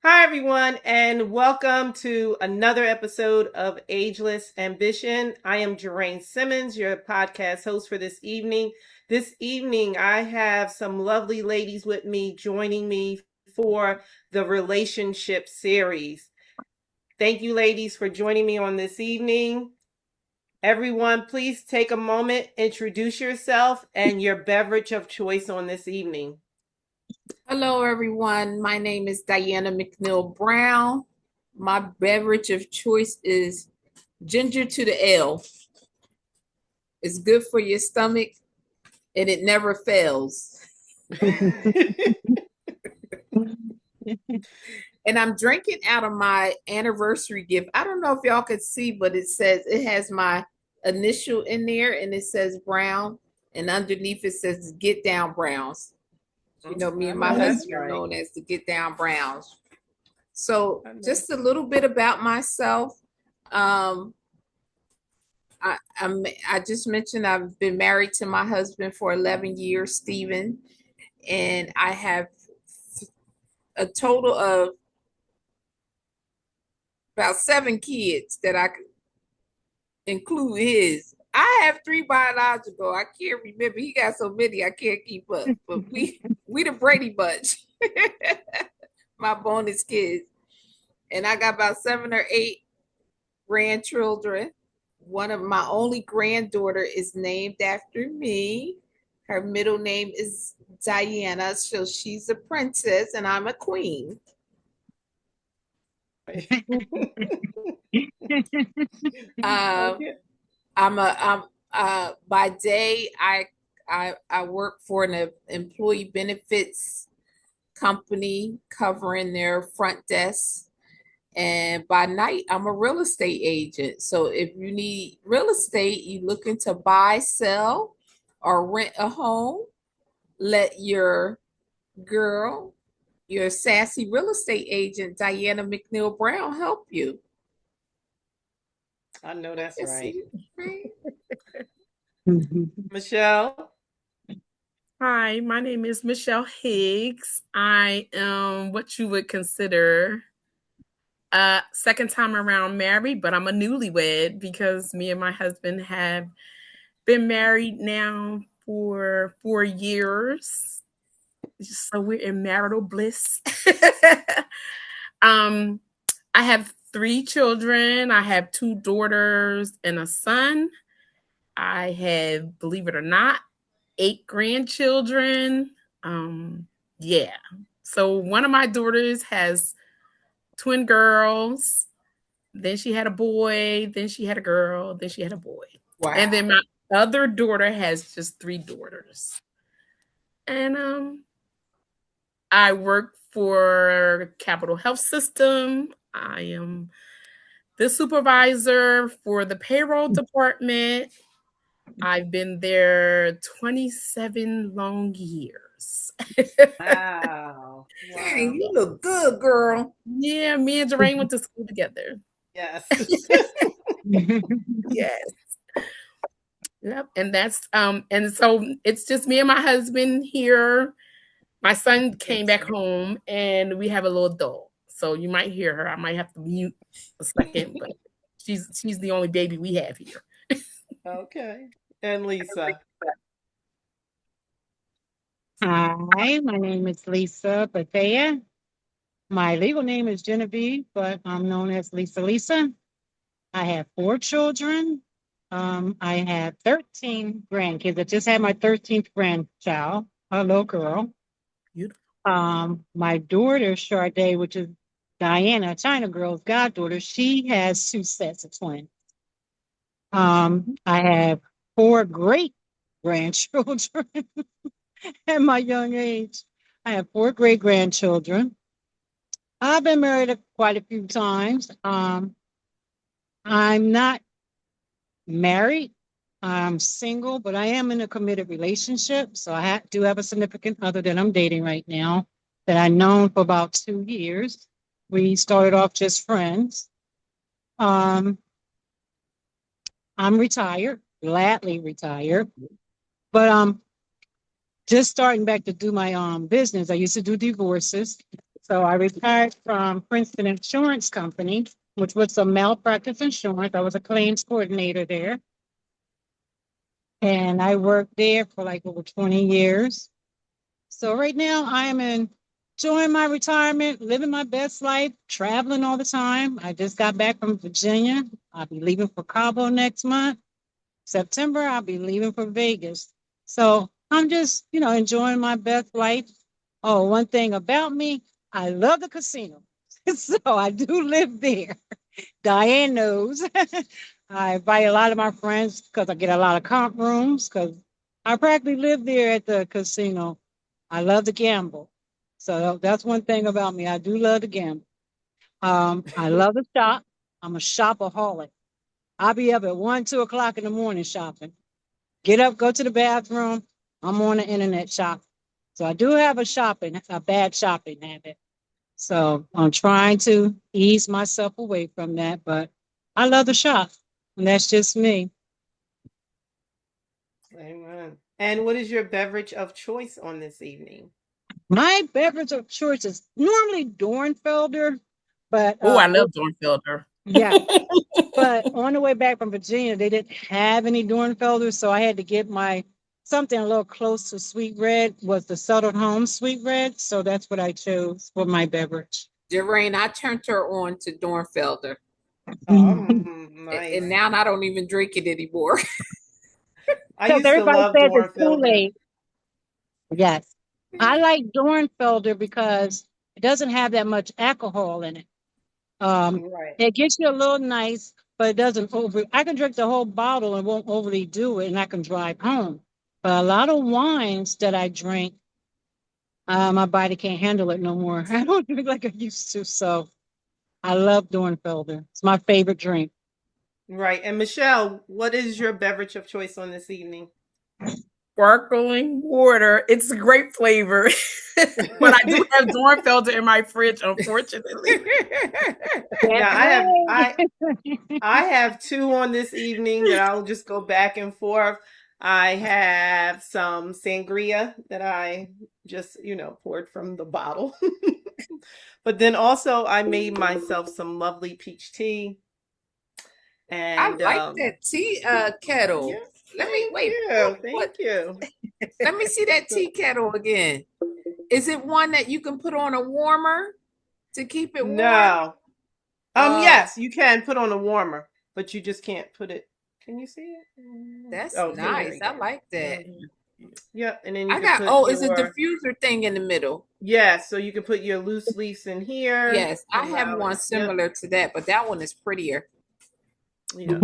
Hi, everyone, and welcome to another episode of Ageless Ambition. I am Jerain Simmons, your podcast host for this evening. This evening, I have some lovely ladies with me joining me for the relationship series. Thank you, ladies, for joining me on this evening. Everyone, please take a moment, introduce yourself and your beverage of choice on this evening. Hello, everyone. My name is Diana McNeil Brown. My beverage of choice is ginger to the ale. It's good for your stomach and it never fails. And I'm drinking out of my anniversary gift. I don't know if y'all could see, but it has my initial in there and it says Brown. And underneath it says Get Down Browns. Me and my husband are known as the Get Down Browns. So just a little bit about myself. I just mentioned I've been married to my husband for 11 years, Stephen, and I have a total of about 7 kids that I could include his. I have 3 biological. I can't remember. He got so many I can't keep up. But we the Brady Bunch. My bonus kids. And I got about 7 or 8 grandchildren. One of my only granddaughter is named after me. Her middle name is Diana, so she's a princess and I'm a queen. By day I work for an employee benefits company covering their front desk. And by night, I'm a real estate agent. So if you need real estate, you looking to buy, sell, or rent a home, let your girl, your sassy real estate agent, Diana McNeil Brown, help you. I know that's right. Michelle. Hi, my name is Michelle Higgs. I am what you would consider second time around married, but I'm a newlywed because me and my husband have been married now for 4 years. So we're in marital bliss. I have 3 children. I have 2 daughters and a son. I have, believe it or not, 8 grandchildren. Yeah. So one of my daughters has twin girls. Then she had a boy. Then she had a girl. Then she had a boy. Wow. And then my other daughter has just 3 daughters. And I work for Capital Health System. I am the supervisor for the payroll department. I've been there 27 long years. Wow. Dang, you look good, girl. Yeah, me and Jerain went to school together. Yes. Yes. Yep. And that's and so it's just me and my husband here. My son came back home and we have a little dog. So you might hear her. I might have to mute a second, but she's the only baby we have here. Okay. And Lisa. Hi, my name is Lisa Bethea. My legal name is Genevieve, but I'm known as Lisa. I have 4 children. I have 13 grandkids. I just had my 13th grandchild, a little girl. Beautiful. My daughter, Sade, which is Diana, China girl's goddaughter, she has 2 sets of twins. I have 4 great grandchildren at my young age. I have 4 great grandchildren. I've been married quite a few times. I'm not married. I'm single, but I am in a committed relationship. So I do have a significant other that I'm dating right now that I've known for about 2 years. We started off just friends. I'm retired, gladly retired, but just starting back to do my business. I used to do divorces. So I retired from Princeton Insurance Company, which was a malpractice insurance. I was a claims coordinator there. And I worked there for like over 20 years. So right now I am enjoying my retirement, living my best life, traveling all the time. I just got back from Virginia. I'll be leaving for Cabo next month. September, I'll be leaving for Vegas. So I'm just, enjoying my best life. Oh, one thing about me, I love the casino. So I do live there. Diane knows. I invite a lot of my friends because I get a lot of comp rooms because I practically live there at the casino. I love to gamble. So that's one thing about me. I do love to gamble. I love to shop. I'm a shopaholic. I'll be up at 1, 2 o'clock in the morning shopping. Get up, go to the bathroom. I'm on the internet shopping. So I do have a bad shopping habit. So I'm trying to ease myself away from that, but I love to shop, and that's just me. Amen. And what is your beverage of choice on this evening? My beverage of choice is normally Dornfelder, but Oh, I love Dornfelder. yeah. But on the way back from Virginia, they didn't have any Dornfelders, so I had to get something a little close to sweet red. Was the Southern Home sweet red, so that's what I chose for my beverage. Jerain, I turned her on to Dornfelder. Nice. And now I don't even drink it anymore. I used to love Dornfelder. Yes. I like Dornfelder because it doesn't have that much alcohol in it. Right. It gets you a little nice, but it doesn't I can drink the whole bottle and won't overly do it, and I can drive home. But a lot of wines that I drink, my body can't handle it no more. I don't drink like I used to, so I love Dornfelder. It's my favorite drink. Right. And Michelle, what is your beverage of choice on this evening? Sparkling water. It's a great flavor. But I do have Dornfelder in my fridge, unfortunately. Yeah, I have two on this evening that I'll just go back and forth. I have some sangria that I just, poured from the bottle. But then also I made myself some lovely peach tea. And I like that tea kettle. Yeah, Let me wait. Thank you. Let me see that tea kettle again. Is it one that you can put on a warmer to keep it warm? No. Yes, you can put on a warmer, but you just can't put it. Can you see it? That's nice. I like that. Yep, and then you it's a diffuser thing in the middle. Yeah, so you can put your loose leaves in here. Yes, I have one similar to that, but that one is prettier. Yeah,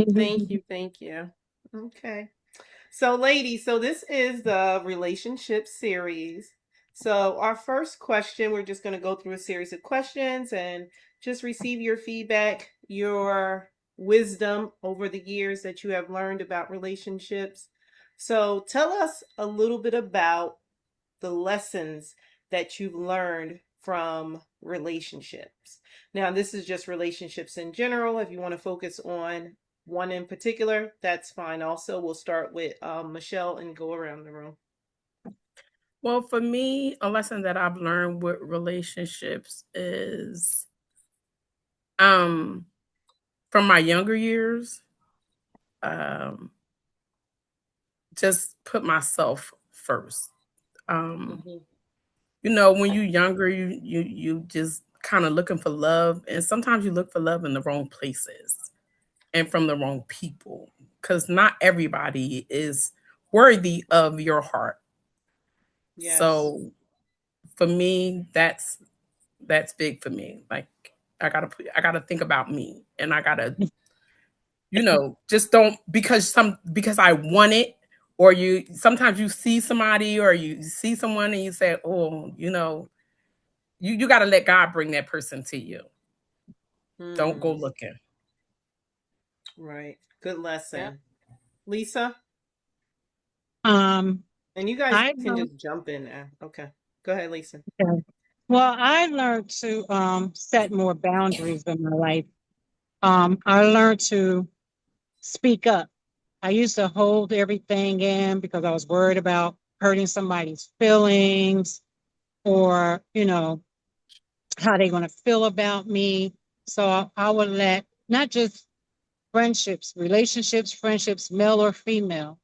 thank you. Okay. So ladies, this is the relationship series. So our first question, we're just going to go through a series of questions and just receive your feedback, your wisdom over the years that you have learned about relationships. So tell us a little bit about the lessons that you've learned from relationships. Now, this is just relationships in general. If you want to focus on one in particular, that's fine. Also, we'll start with Michelle and go around the room. Well, for me, a lesson that I've learned with relationships is from my younger years, just put myself first. When you're younger, you just kind of looking for love, and sometimes you look for love in the wrong places and from the wrong people, because not everybody is worthy of your heart. Yes. So for me, that's big for me. Like I gotta think about me, and I gotta, just don't because I want it, or sometimes you see somebody or you see someone and you say, oh, you got to let God bring that person to you. Don't go looking. Right. Good lesson. Yeah. Lisa? And you guys can just jump in there. Okay. Go ahead, Lisa. Okay. Well, I learned to set more boundaries in my life. I learned to speak up. I used to hold everything in because I was worried about hurting somebody's feelings or, how they're going to feel about me. So I would let not just friendships, relationships, friendships, male or female.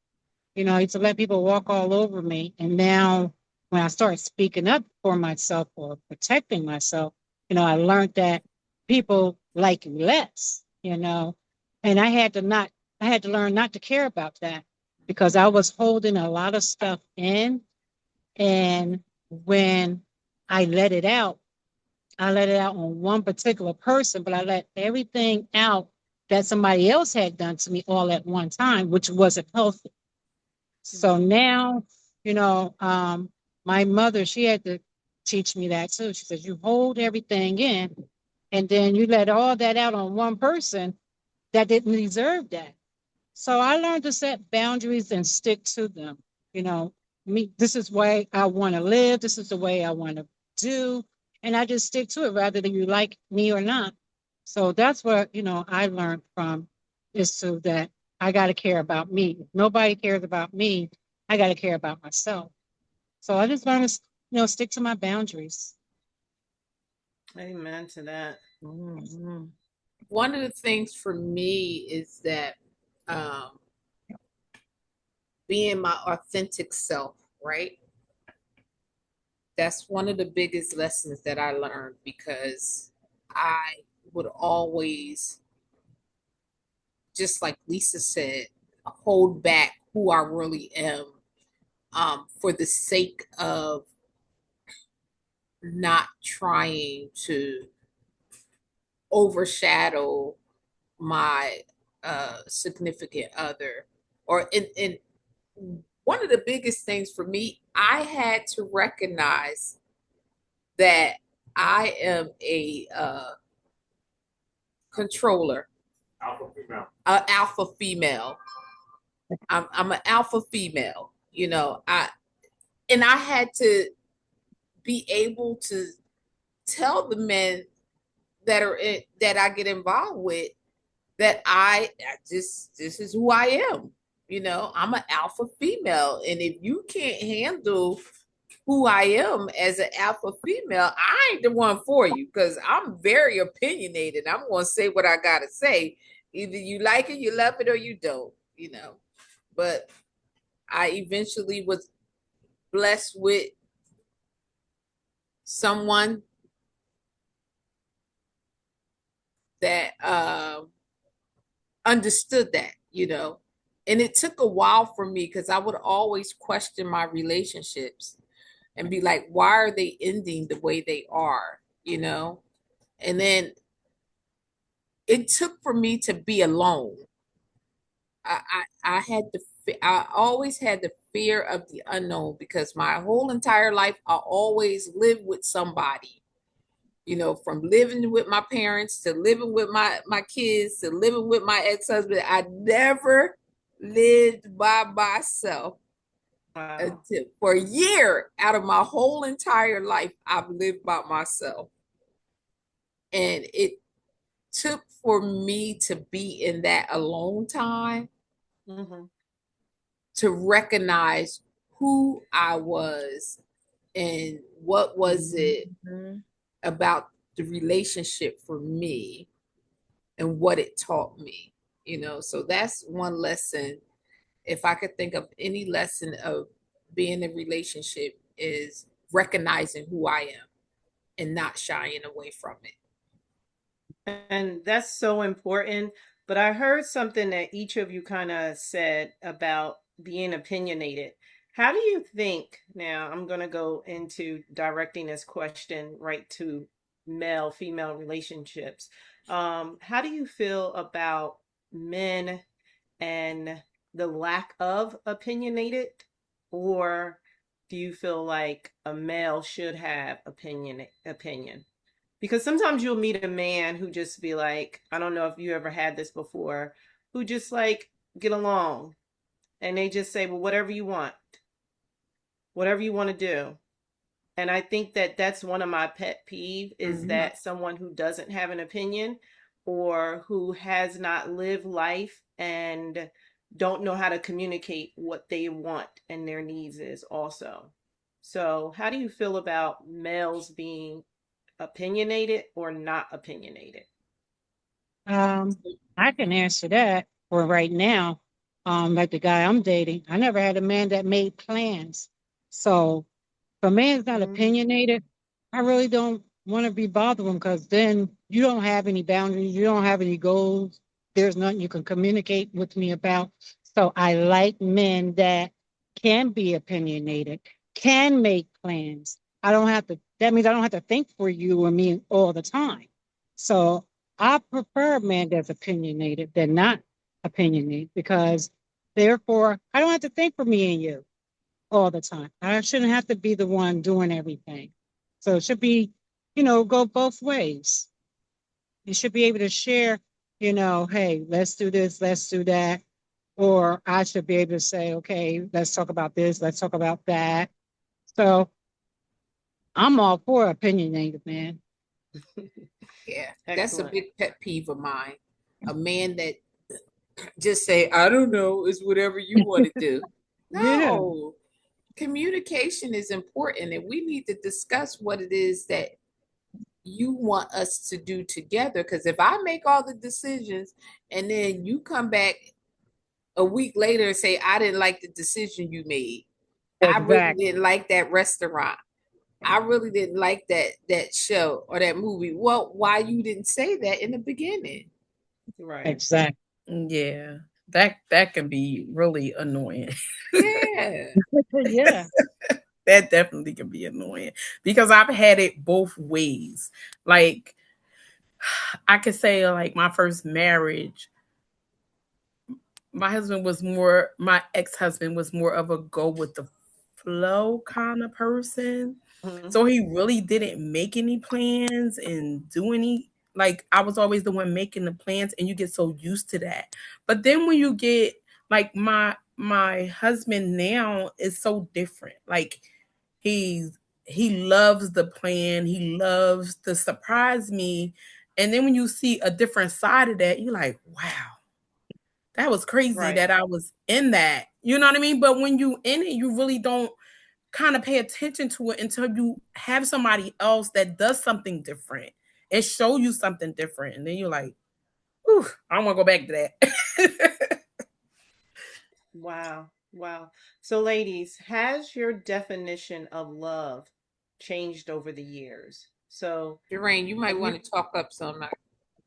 I used to let people walk all over me. And now when I started speaking up for myself or protecting myself, I learned that people like you less. And I had to learn not to care about that because I was holding a lot of stuff in. And when I let it out, I let it out on one particular person, but I let everything out that somebody else had done to me all at one time, which wasn't healthy. So now, my mother, she had to teach me that too. She says, you hold everything in and then you let all that out on one person that didn't deserve that. So I learned to set boundaries and stick to them. This is the way I want to live. This is the way I want to do. And I just stick to it rather than you like me or not. So that's what, I learned from is to that I got to care about me. If nobody cares about me, I got to care about myself. So I just learned to, stick to my boundaries. Amen to that. Mm-hmm. One of the things for me is that um, being my authentic self, right? That's one of the biggest lessons that I learned because I would always, just like Lisa said, hold back who I really am for the sake of not trying to overshadow my significant other. Or in one of the biggest things for me, I had to recognize that I am a controller, alpha female. I'm an alpha female. I had to be able to tell the men that I get involved with that this is who I am. I'm an alpha female, and if you can't handle who I am as an alpha female, I ain't the one for you because I'm very opinionated. I'm going to say what I got to say. Either you like it, you love it, or you don't. But I eventually was blessed with someone that understood that. And it took a while for me because I would always question my relationships and be like, why are they ending the way they are? And then it took for me to be alone. I always had the fear of the unknown because my whole entire life I always lived with somebody. From living with my parents to living with my kids to living with my ex-husband. I never lived by myself. Wow. For a year out of my whole entire life, I've lived by myself. And it took for me to be in that alone time to recognize who I was and what was it about the relationship for me and what it taught me. So that's one lesson. If I could think of any lesson of being in a relationship is recognizing who I am and not shying away from it. And that's so important. But I heard something that each of you kind of said about being opinionated. How do you think, now I'm going to go into directing this question right to male female relationships. How do you feel about men and the lack of opinionated? Or do you feel like a male should have opinion? Because sometimes you'll meet a man who just be like, I don't know if you ever had this before, who just like get along and they just say, well, whatever you want to do. And I think that that's one of my pet peeve is that someone who doesn't have an opinion or who has not lived life and don't know how to communicate what they want and their needs is also. So how do you feel about males being opinionated or not opinionated? I can answer that for right now. Like the guy I'm dating, I never had a man that made plans. So if a man's not opinionated, I really don't want to be bothered with him because then you don't have any boundaries, you don't have any goals. There's nothing you can communicate with me about. So I like men that can be opinionated, can make plans. I don't have to, that means I don't have to think for you or me all the time. So I prefer a man that's opinionated than not opinionated because therefore I don't have to think for me and you all the time. I shouldn't have to be the one doing everything. So it should be, go both ways. You should be able to share, hey, let's do this, let's do that. Or I should be able to say, okay, let's talk about this, let's talk about that. So I'm all for opinionated, man. Yeah, Excellent. That's a big pet peeve of mine. A man that just say, I don't know, it's whatever you want to do. No. Yeah. Communication is important, and we need to discuss what it is that you want us to do together. Because if I make all the decisions and then you come back a week later and say, I didn't like the decision you made. Exactly. I really didn't like that restaurant. I really didn't like that show or that movie. Well, why you didn't say that in the beginning? Right. Exactly. Yeah. That can be really annoying. Yeah. Yeah. That definitely can be annoying because I've had it both ways. Like I could say like my first marriage, my ex-husband was more of a go with the flow kind of person. Mm-hmm. So he really didn't make any plans and do any, like I was always the one making the plans and you get so used to that. But then when you get like my husband now is so different. Like he loves the plan, he loves to surprise me. And then when you see a different side of that, you're like, wow, that was crazy that I was in that. You know what I mean? But when you in it, you really don't kind of pay attention to it until you have somebody else that does something different and show you something different. And then you're like, ooh, I want to go back to that. Wow. Wow. So ladies, has your definition of love changed over the years? So Jerain, you might want to talk up some.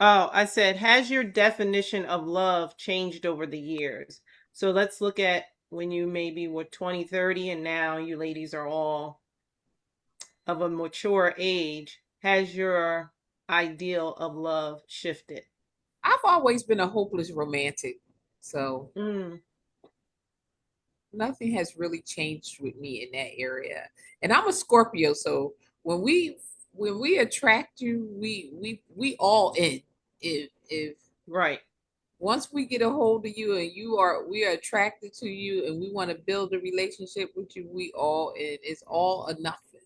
Oh, I said, has your definition of love changed over the years? So let's look at when you maybe were 20, 30, and now you ladies are all of a mature age. Has your ideal of love shifted? I've always been a hopeless romantic. So nothing has really changed with me in that area. And I'm a Scorpio, so when we attract you, we all in. If Right. Once we get a hold of you and we are attracted to you and we want to build a relationship with you, we all in. It's all or nothing.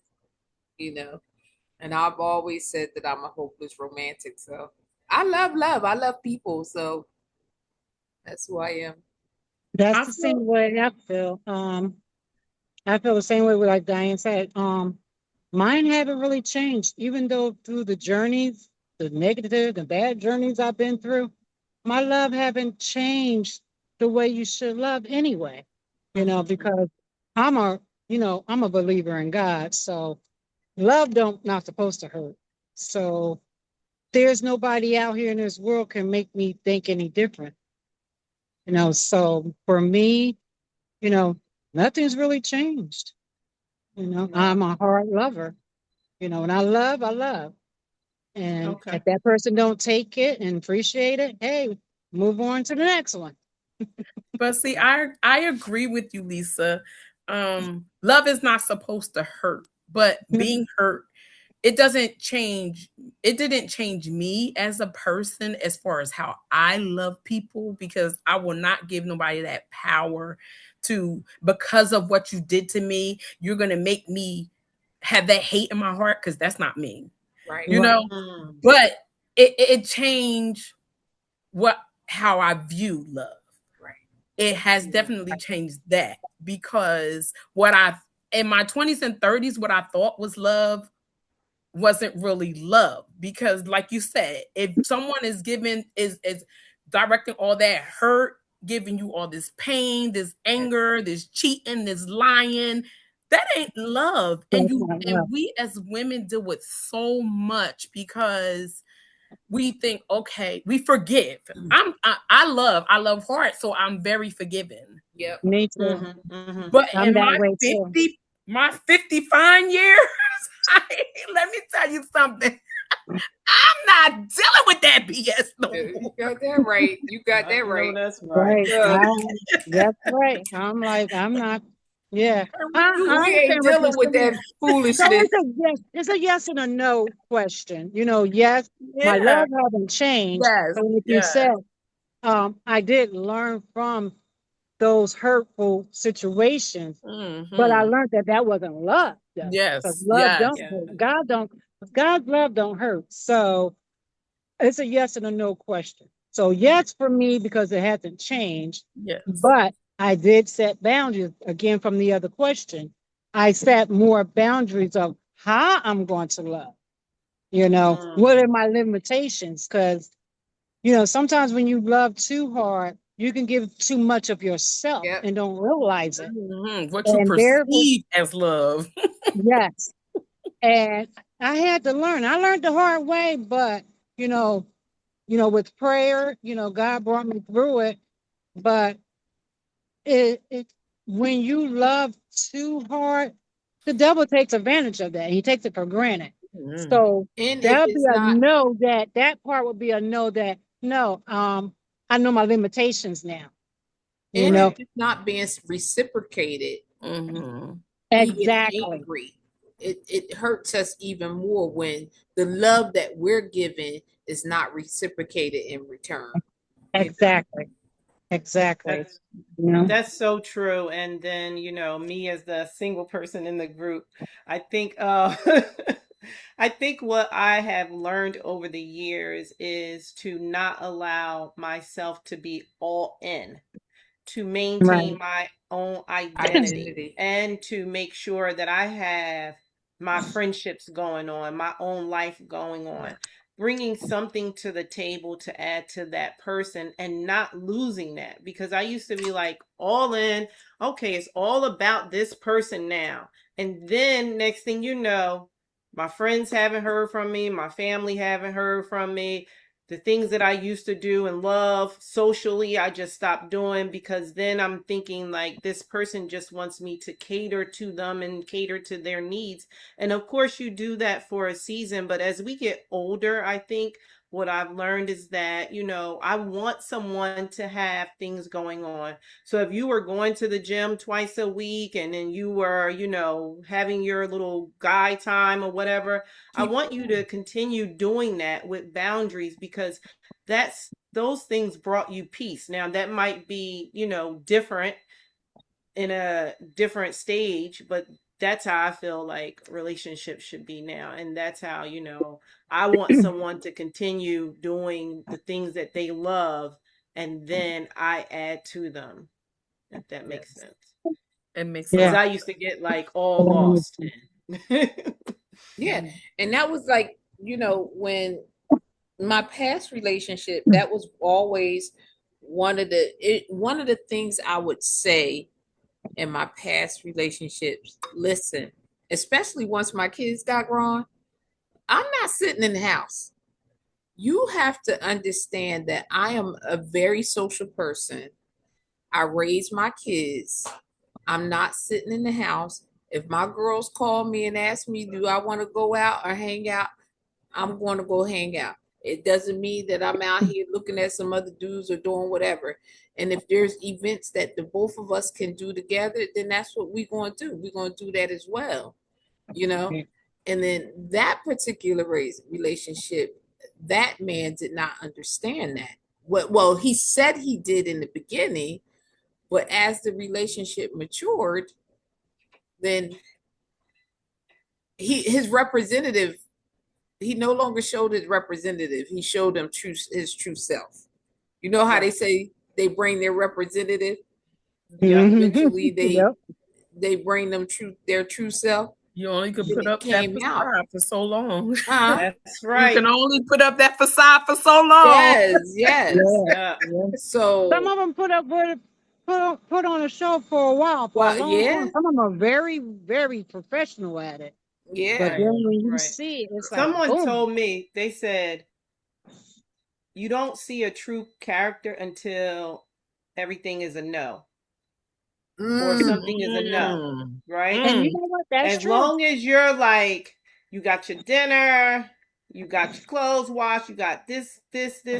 And I've always said that I'm a hopeless romantic. So I love love. I love people. So that's who I am. That's the same way I feel. I feel the same way with like Diane said. Mine haven't really changed, even though through the journeys, the negative, the bad journeys I've been through, my love haven't changed the way you should love anyway. Because I'm a believer in God. So love not supposed to hurt. So there's nobody out here in this world can make me think any different. So for me, nothing's really changed. I'm a hard lover, and I love. And if that person don't take it and appreciate it, hey, move on to the next one. But see, I agree with you, Lisa. Love is not supposed to hurt, but being hurt, it didn't change me as a person as far as how I love people, because I will not give nobody that power to, because of what you did to me, you're going to make me have that hate in my heart, because that's not me. Right. But it changed how I view love. Right. It has definitely changed that, because in my 20s and 30s, what I thought was love wasn't really love, because like you said, if someone is directing all that hurt, giving you all this pain, this anger, this cheating, this lying, that ain't love. And we as women deal with so much because we think, okay, we forgive. I love hard, so I'm very forgiving. Yep. Me too. Mm-hmm, mm-hmm. But I'm in that way too. my 50 fine years, let me tell you something. I'm not dealing with that BS no more. You got that right. You got that right. That's right. That's right. I'm like, I'm not. Yeah. We ain't dealing with that foolishness. So it's a yes and a no question. Yes, my love hasn't changed. Yes, but like you said, I did learn from those hurtful situations, but I learned that wasn't love. Yes, because love don't hurt. God's love don't hurt. So it's a yes and a no question. So yes for me because it hasn't changed. Yes. But I did set boundaries again from the other question. I set more boundaries of how I'm going to love. What are my limitations? Because sometimes when you love too hard, you can give too much of yourself and don't realize it. What you perceive as love. Yes. And I had to learn. I learned the hard way, but with prayer, God brought me through it. But it when you love too hard, the devil takes advantage of that. He takes it for granted. So that would be a no. That part would be a no. That no. I know my limitations now. And if it's not being reciprocated, exactly. Angry, it hurts us even more when the love that we're given is not reciprocated in return. Exactly. Exactly. That's so true. And then, me as the single person in the group, I think I think what I have learned over the years is to not allow myself to be all in, to maintain my own identity and to make sure that I have my friendships going on, my own life going on, bringing something to the table to add to that person and not losing that. Because I used to be like all in, okay, it's all about this person now. And then next thing you know, my friends haven't heard from me, my family haven't heard from me. The things that I used to do and love socially, I just stopped doing because then I'm thinking like this person just wants me to cater to them and cater to their needs. And of course you do that for a season, but as we get older, I think what I've learned is that, I want someone to have things going on. So if you were going to the gym twice a week and then you were, having your little guy time or whatever, I want you to continue doing that with boundaries because those things brought you peace. Now that might be, different in a different stage, but that's how I feel like relationships should be now. And that's how, I want someone to continue doing the things that they love and then I add to them, if that makes sense. It makes sense. Because I used to get like all lost. Yeah. And that was like, when my past relationship, that was always one of the things I would say in my past relationships. Listen, especially once my kids got grown, I'm not sitting in the house. You have to understand that I am a very social person. I raise my kids. I'm not sitting in the house. If my girls call me and ask me, do I want to go out or hang out? I'm going to go hang out. It doesn't mean that I'm out here looking at some other dudes or doing whatever. And if there's events that the both of us can do together, then that's what we're going to do. We're going to do that as well, And then that particular relationship, that man did not understand that. Well, he said he did in the beginning, but as the relationship matured, then his representative, he no longer showed his representative. He showed him his true self. You know how they say they bring their representative? Eventually they bring them their true self. You only could Then put it up that came out. facade for so long. That's You right. can only put up that facade for so long. Yes, yes. Yeah. So Some of them put on a show for a while, for a well, long yeah, time. Some of them are very, very professional at it. yeah. But then when you Right. see it, it's like, Someone boom. told me, they said, you don't see a true character until everything is a no or something is a no, right? And you know what? That's As true. long as you're like, you got your dinner, you got your clothes washed, you got this,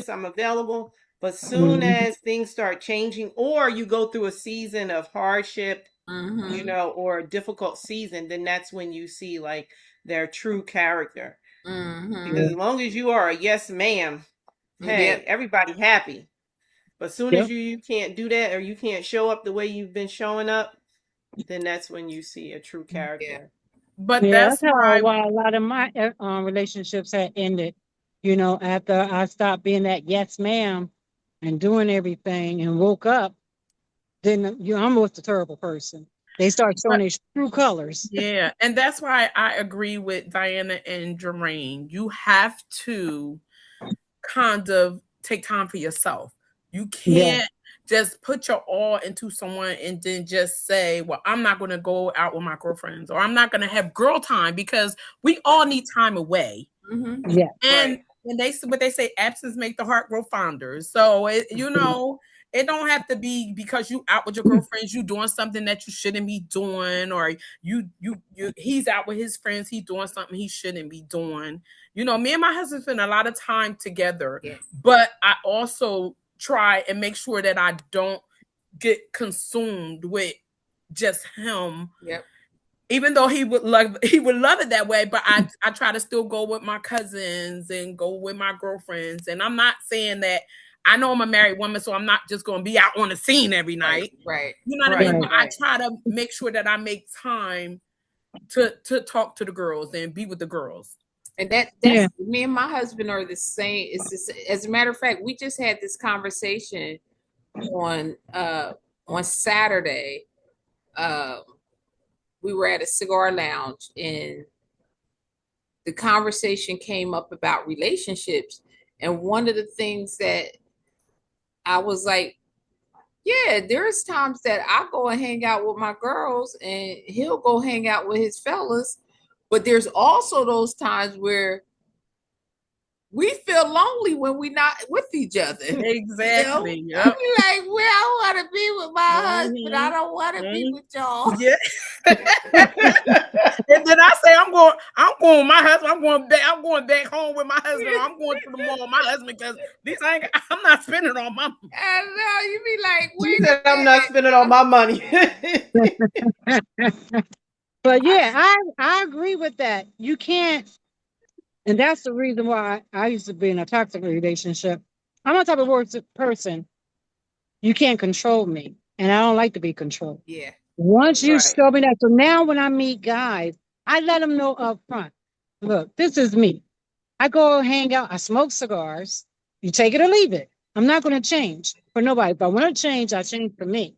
I'm available. But soon as things start changing, or you go through a season of hardship, you know, or a difficult season, then that's when you see like their true character. Because as long as you are a yes ma'am, hey, everybody happy. But soon as you can't do that, or you can't show up the way you've been showing up, then that's when you see a true character. But Yeah, that's that's how why why a lot of my relationships had ended. You know, after I stopped being that yes ma'am and doing everything and woke up, then you I'm almost a terrible person. They start showing their true colors. yeah, and that's why I agree with Diana and Jerain. You have to kind of take time for yourself. You Yeah. can't just put your all into someone and then just say, well, I'm not going to go out with my girlfriends or I'm not going to have girl time, because we all need time away. Yeah. And when they say absence make the heart grow fonder. So you know, it don't have to be because you out with your girlfriends, you doing something that you shouldn't be doing, or you he's out with his friends, he doing something he shouldn't be doing. You know, me and my husband spend a lot of time together, but I also try and make sure that I don't get consumed with just him. Even though he would love it that way, but I try to still go with my cousins and go with my girlfriends. And I'm not saying that, I know I'm a married woman, so I'm not just going to be out on the scene every night. Right. You know what I mean? But I try to make sure that I make time to talk to the girls and be with the girls. And that's me and my husband are the same. It's just, as a matter of fact, we just had this conversation on Saturday. We were at a cigar lounge and the conversation came up about relationships. And one of the things that I was like, yeah, there's times that I go and hang out with my girls and he'll go hang out with his fellas. But there's also those times where we feel lonely when we're not with each other. Exactly. You know? Yep. I'm like, well, I want to be with my husband. I don't want to be with y'all. Yeah. And then I say, I'm going with my husband. I'm going back home with my husband. I'm going to the mall with my husband because I'm not spending all my money. I know, you be like, wait, I'm not spending all my money. But yeah, I agree with that. You can't, and that's the reason why I used to be in a toxic relationship. I'm not type of person. You can't control me, and I don't like to be controlled. Yeah. Once you show me that, so now when I meet guys, I let them know up front. Look, this is me. I go hang out. I smoke cigars. You take it or leave it. I'm not going to change for nobody. But when I change for me.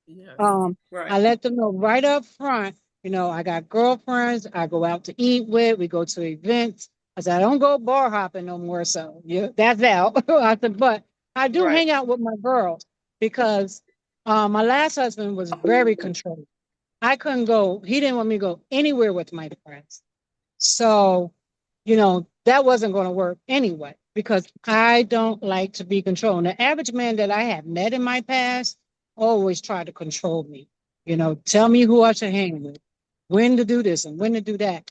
Yes. I let them know right up front. You know, I got girlfriends I go out to eat with. We go to events. I said, I don't go bar hopping no more. So yeah, that's out. I said, but I do hang out with my girls because my last husband was very controlling. I couldn't go. He didn't want me to go anywhere with my friends. So, you know, that wasn't going to work anyway because I don't like to be controlled. The average man that I have met in my past always tried to control me. You know, tell me who I should hang with, when to do this and when to do that.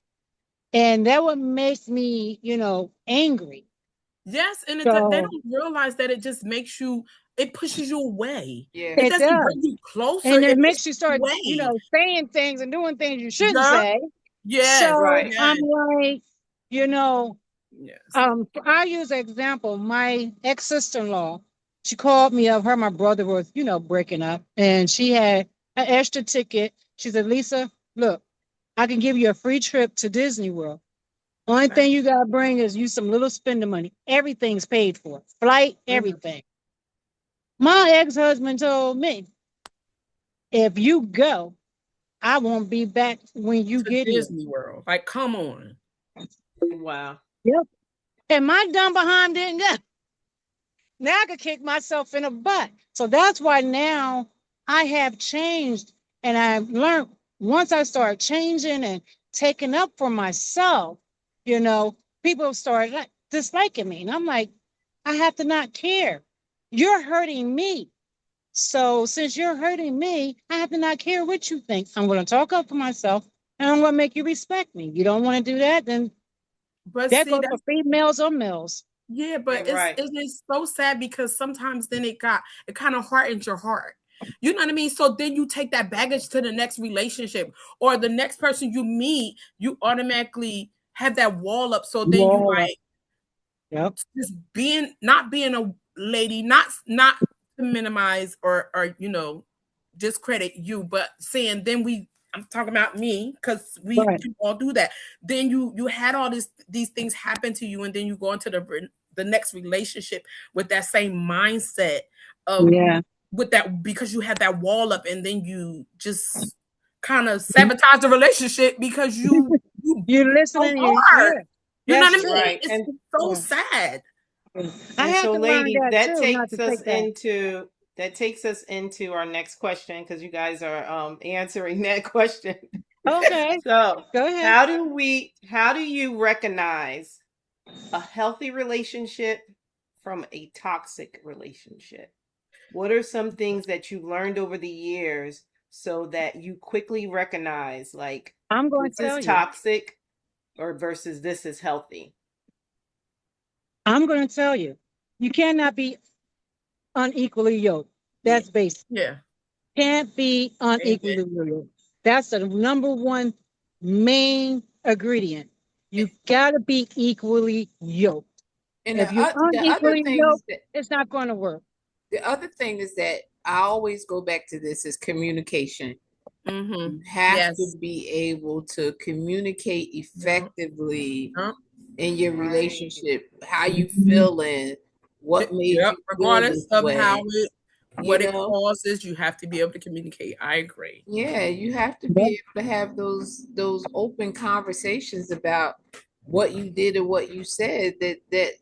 And that would make me, you know, angry. Yes, and they don't realize that it just makes you, it pushes you away. Yeah, it doesn't bring you closer. And it makes you start, you know, saying things and doing things you shouldn't say. Yes, so I'm like, you know, I use an example. My ex-sister-in-law, she called me up. Her and my brother was, you know, breaking up, and she had an extra ticket. She said, Lisa, look, I can give you a free trip to Disney World. Only thing you gotta bring is you some little spending money. Everything's paid for. Flight, everything. My ex-husband told me, if you go, I won't be back when you To get here. Disney World. Like, come on. Wow. Yep. And my dumb behind didn't go. Now I could kick myself in the butt. So that's why now I have changed, and I've learned once I start changing and taking up for myself, people start disliking me. And I'm like, I have to not care. You're hurting me. So since you're hurting me, I have to not care what you think. I'm going to talk up for myself, and I'm going to make you respect me. You don't want to do that, then But that see, goes for females or males. yeah, but Yeah, right. it's so sad because sometimes then it kind of hardens your heart. You know what I mean? So then you take that baggage to the next relationship or the next person you meet, you automatically have that wall up. So then you Wall up. like Yep. just not being a lady, not to minimize or discredit you, but saying then I'm talking about me because we Right. all do that. Then you had all these things happen to you, and then you go into the next relationship with that same mindset of Yeah. with that because you had that wall up, and then you just kind of sabotage the relationship because you You're so listening. hard. Yeah, You know that's what I true. mean? Right. It's And so Yeah. sad. I and had so to learn ladies, that that too, not to takes us take that. into our next question because you guys are answering that question. Okay, So, go ahead. how do you recognize a healthy relationship from a toxic relationship? What are some things that you learned over the years so that you quickly recognize like I'm going to this is tell you. toxic or versus this is healthy? I'm going to tell you. You cannot be unequally yoked. Yeah. That's basic. Yeah. Can't be Amen. unequally yoked. That's the number one main ingredient. You got to be equally yoked. And If you're the other unequally thing is yoked, that it's not going to work. I always go back to this is communication. Mm-hmm. You have Yes. to be able to communicate effectively Yep. in your Right. relationship, how you feeling, what made Yep. you feel Regardless this of how way. what You it know, causes, you have to be able to communicate. I agree. yeah, you have to Yep. be able to have those open conversations about what you did and what you said that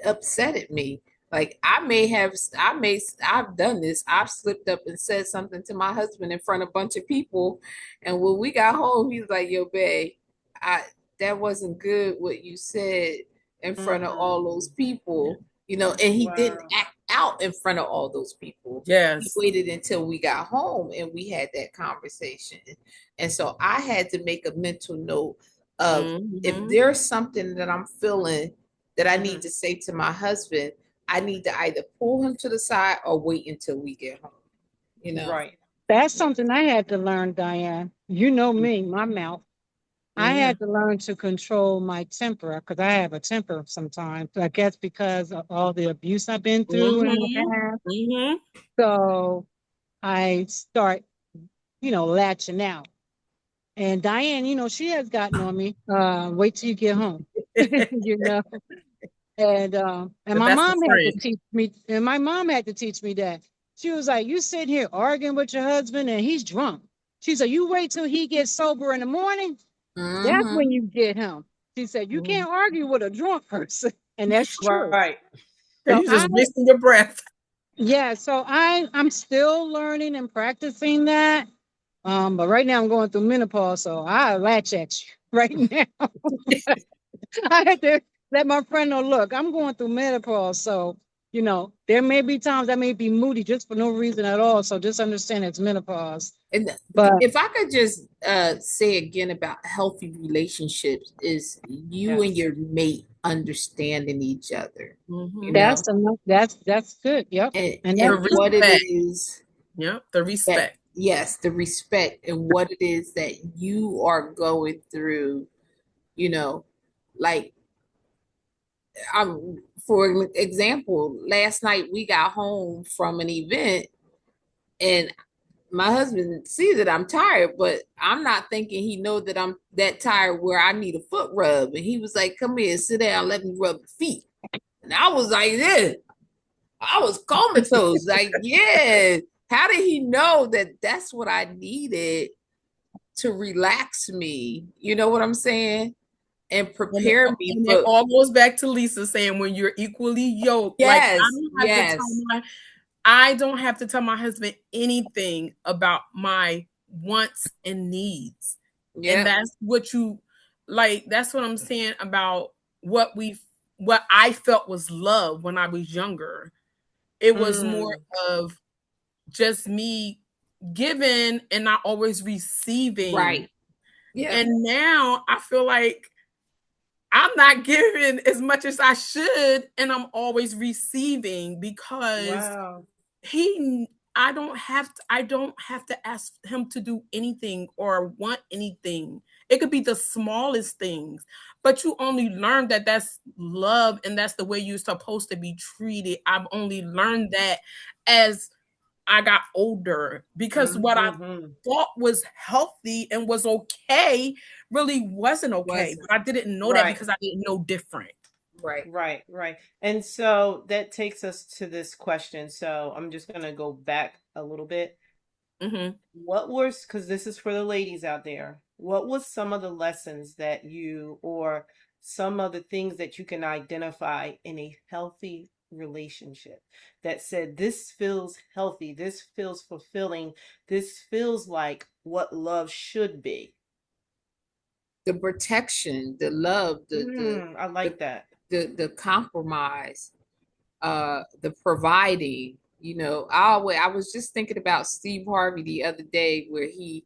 upsetted me. Like I've done this. I've slipped up and said something to my husband in front of a bunch of people. And when we got home, he was like, yo, babe, I that wasn't good what you said in front of all those people, and he didn't Wow. act out in front of all those people. He Yes. waited until we got home and we had that conversation. And so I had to make a mental note of if Mm-hmm. there's something that I'm feeling that I need to say to my husband, I need to either pull him to the side or wait until we get home. Right. That's something I had to learn, Diane. You know me, my mouth. I Yeah. had to learn to control my temper because I have a temper sometimes. I guess because of all the abuse I've been through in the Mm-hmm. past. Mm-hmm. So I start, latching out. And Diane, she has gotten on me. Wait till you get home. you know. And The my best of mom had to friends. teach me, and my mom had to teach me that. She was like, you sitting here arguing with your husband and he's drunk. She said, you wait till he gets sober in the morning. That's Mm-hmm. when you get him. She said, you can't argue with a drunk person. And that's true. Right. And So you just wasting your breath. I'm still learning and practicing that. But right now I'm going through menopause, so I latch at you right now. I had to let my friend know, look, I'm going through menopause. So, there may be times I may be moody just for no reason at all. So just understand it's menopause. And But if I could just say again about healthy relationships is you and your mate understanding each other, Mm-hmm. that's enough. That's good. Yep. and And The that's true. what it respect. is Yep. The that respect. yes, the respect and what it is that you are going through, like for example, last night we got home from an event and my husband sees that I'm tired, but I'm not thinking he knows that I'm that tired where I need a foot rub. And he was like, come here, sit down, let me rub your feet. And I was like, this. I was comatose. Like, yeah. How did he know that that's what I needed to relax me. You know what I'm saying? And prepare me and it for all goes back to Lisa saying when you're equally yoked. Like yes, yes, I don't have to tell my husband anything about my wants and needs. And yeah, that's what you like, that's what I'm saying about what I felt was love when I was younger. It was more of just me giving and not always receiving. right. Yeah. And now I feel like I'm not giving as much as I should, and I'm always receiving because Wow. I don't have to ask him to do anything or want anything. It could be the smallest things, but you only learn that that's love and that's the way you're supposed to be treated. I've only learned that as I got older because what I thought was healthy and was okay really wasn't okay. Wasn't. But I didn't know that Right. because I didn't know different. Right. Right, right. And so that takes us to this question. So I'm just going to go back a little bit. Mm-hmm. What was, because this is for the ladies out there, what was some of the lessons that you, or some of the things that you can identify in a healthy relationship that said, this feels healthy, this feels fulfilling, this feels like what love should be? The protection, the love, I like that. the compromise, the providing. You know, I was just thinking about Steve Harvey the other day, where he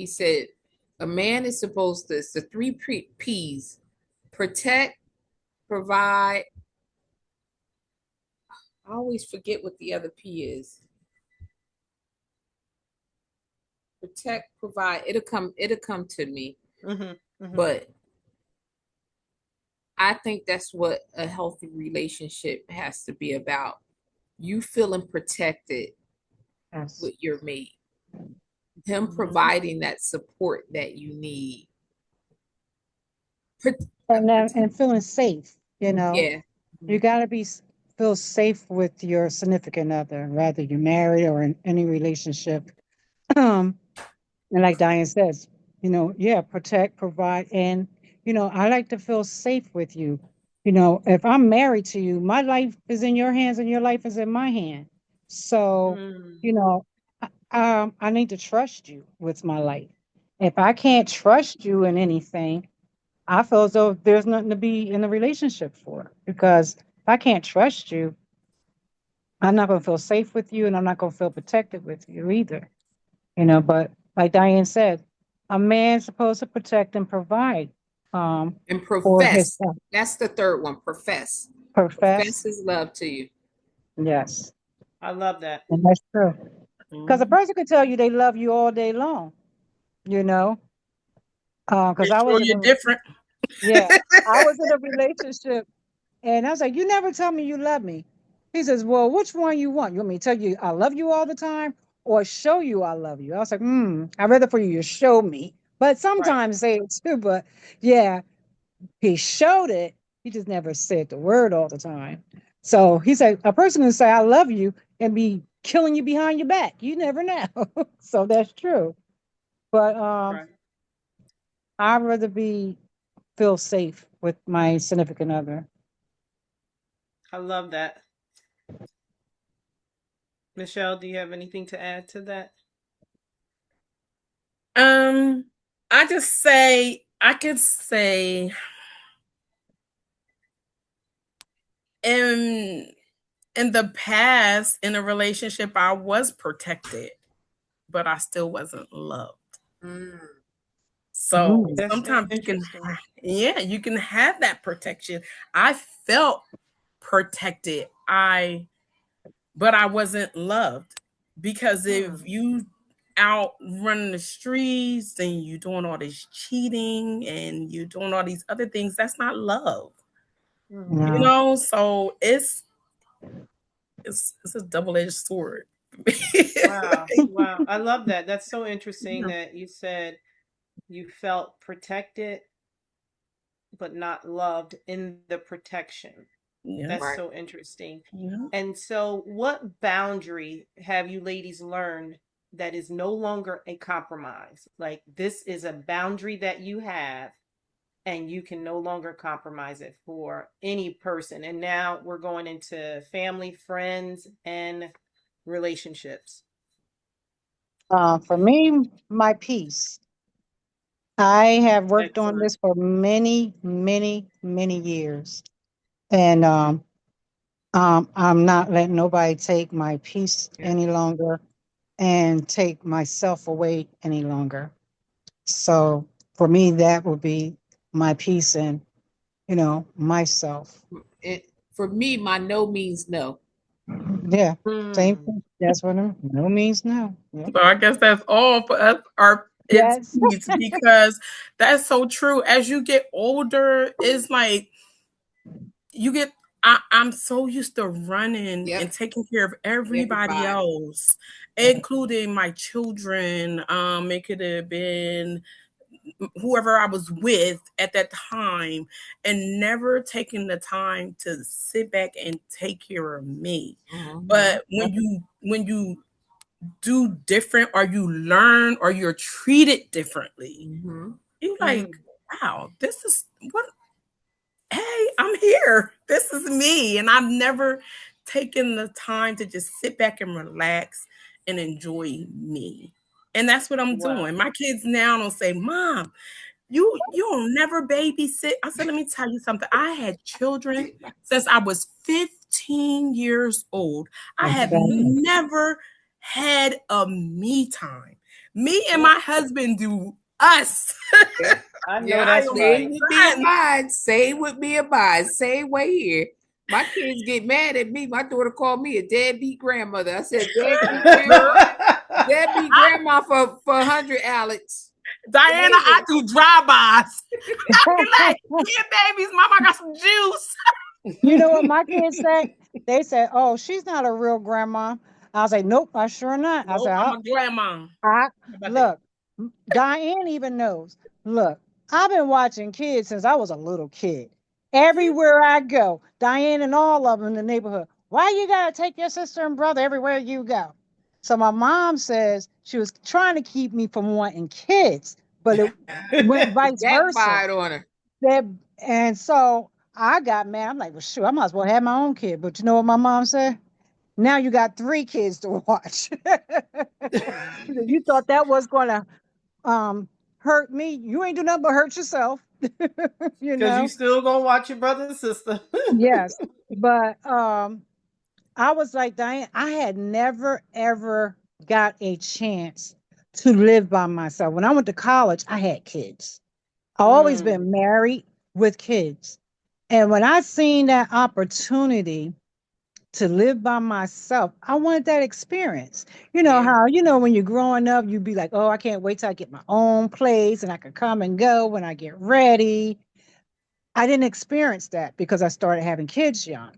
said a man is supposed to, it's the three P's: protect, provide. I always forget what the other P is. Protect, provide. It'll come to me. But I think that's what a healthy relationship has to be about. You feeling protected Yes. with your mate, him providing that support that you need. And feeling safe, you know. Yeah, You got to feel safe with your significant other, whether you're married or in any relationship. And like Diane says, you know, yeah, protect, provide, and you know, I like to feel safe with you. You know, if I'm married to you, my life is in your hands and your life is in my hand. So, you know, I need to trust you with my life. If I can't trust you in anything, I feel as though there's nothing to be in a relationship for. Because if I can't trust you, I'm not going to feel safe with you, and I'm not going to feel protected with you either. You know, but like Diane said, a man's supposed to protect and provide and for his profess. That's the third one. Profess. Profess profess. his love to you. Yes, I love that. and that's true. Because a Mm-hmm. person could tell you they love you all day long, you know. Because Make I sure was in you're a different. yeah, I was in a relationship, and I was like, "You never tell me you love me." He says, "Well, which one you want? You want me to tell you I love you all the time, or show you I love you?" I was like, I'd rather for you to show me, but Right. sometimes say it too. But yeah, he showed it. He just never said the word all the time. So he said, a person can say I love you and be killing you behind your back. You never know. So that's true. But Right. I'd rather feel safe with my significant other. I love that. Michelle, do you have anything to add to that? Um, I could say in the past in a relationship I was protected, but I still wasn't loved. Mm. So Mm. That's sometimes interesting. you can have that protection. I felt protected. But I wasn't loved because if you out running the streets and you doing all this cheating and you doing all these other things, that's not love. You No. know, so it's a double-edged sword. Wow. Wow. I love that. That's so interesting that you said you felt protected but not loved in the protection. Yeah. That's Right. so interesting. Yeah. And so, what boundary have you ladies learned that is no longer a compromise. Like, this is a boundary that you have, and you can no longer compromise it for any person. And now we're going into family, friends, and relationships. For me, my peace. I have worked on Excellent. this for many, many, many years, and I'm not letting nobody take my peace Yeah. any longer and take myself away any longer. So for me, that would be my peace and, myself. For me, my no means no. Yeah, same Mm. thing. That's what no means no. Yep. So I guess that's all for us. It's Yes. peace, because that's so true. As you get older, it's like you get. I'm so used to running Yep. and taking care of everybody Everybody. else, including my children. It could have been whoever I was with at that time, and never taking the time to sit back and take care of me. Mhm. But when you do different, or you learn, or you're treated differently, Mhm. you're like, Mm. wow, this is what, hey, I'm here. This is me. And I've never taken the time to just sit back and relax and enjoy me. And that's what I'm Wow. doing. My kids now don't say, Mom, you'll never babysit. I said, let me tell you something. I had children since I was 15 years old. I have Exactly. never had a me time. Me and my husband do us. Yep. I know Yeah, that's same right. with me and mine. Same with me and mine. Same way here. My kids get mad at me. My daughter called me a deadbeat grandmother. I said, deadbeat grandma, deadbeat grandma for 100, Alex. Diana, I do drive-bys. I be like, yeah, babies, mama got some juice. You know what my kids say? They say, "Oh, she's not a real grandma." I was like, "Nope, I sure not." I Nope, said, I'm a grandma. I How about that? look, Diane even knows. Look, I've been watching kids since I was a little kid. Everywhere I go, Diane and all of them in the neighborhood. Why you gotta take your sister and brother everywhere you go? So my mom says she was trying to keep me from wanting kids, but it went vice versa. Backfired on her. That and so I got mad. I'm like, well, shoot, I might as well have my own kid. But you know what my mom said? Now you got 3 kids to watch. You thought that was going to hurt me. You ain't do nothing but hurt yourself. you Because you know? still gonna watch your brother and sister. Yes. But I was like, Diane, I had never, ever got a chance to live by myself. When I went to college, I had kids. I always Mm. been married with kids. And when I seen that opportunity to live by myself, I wanted that experience. You know Yeah. how, when you're growing up, you'd be like, oh, I can't wait till I get my own place and I can come and go when I get ready. I didn't experience that because I started having kids young.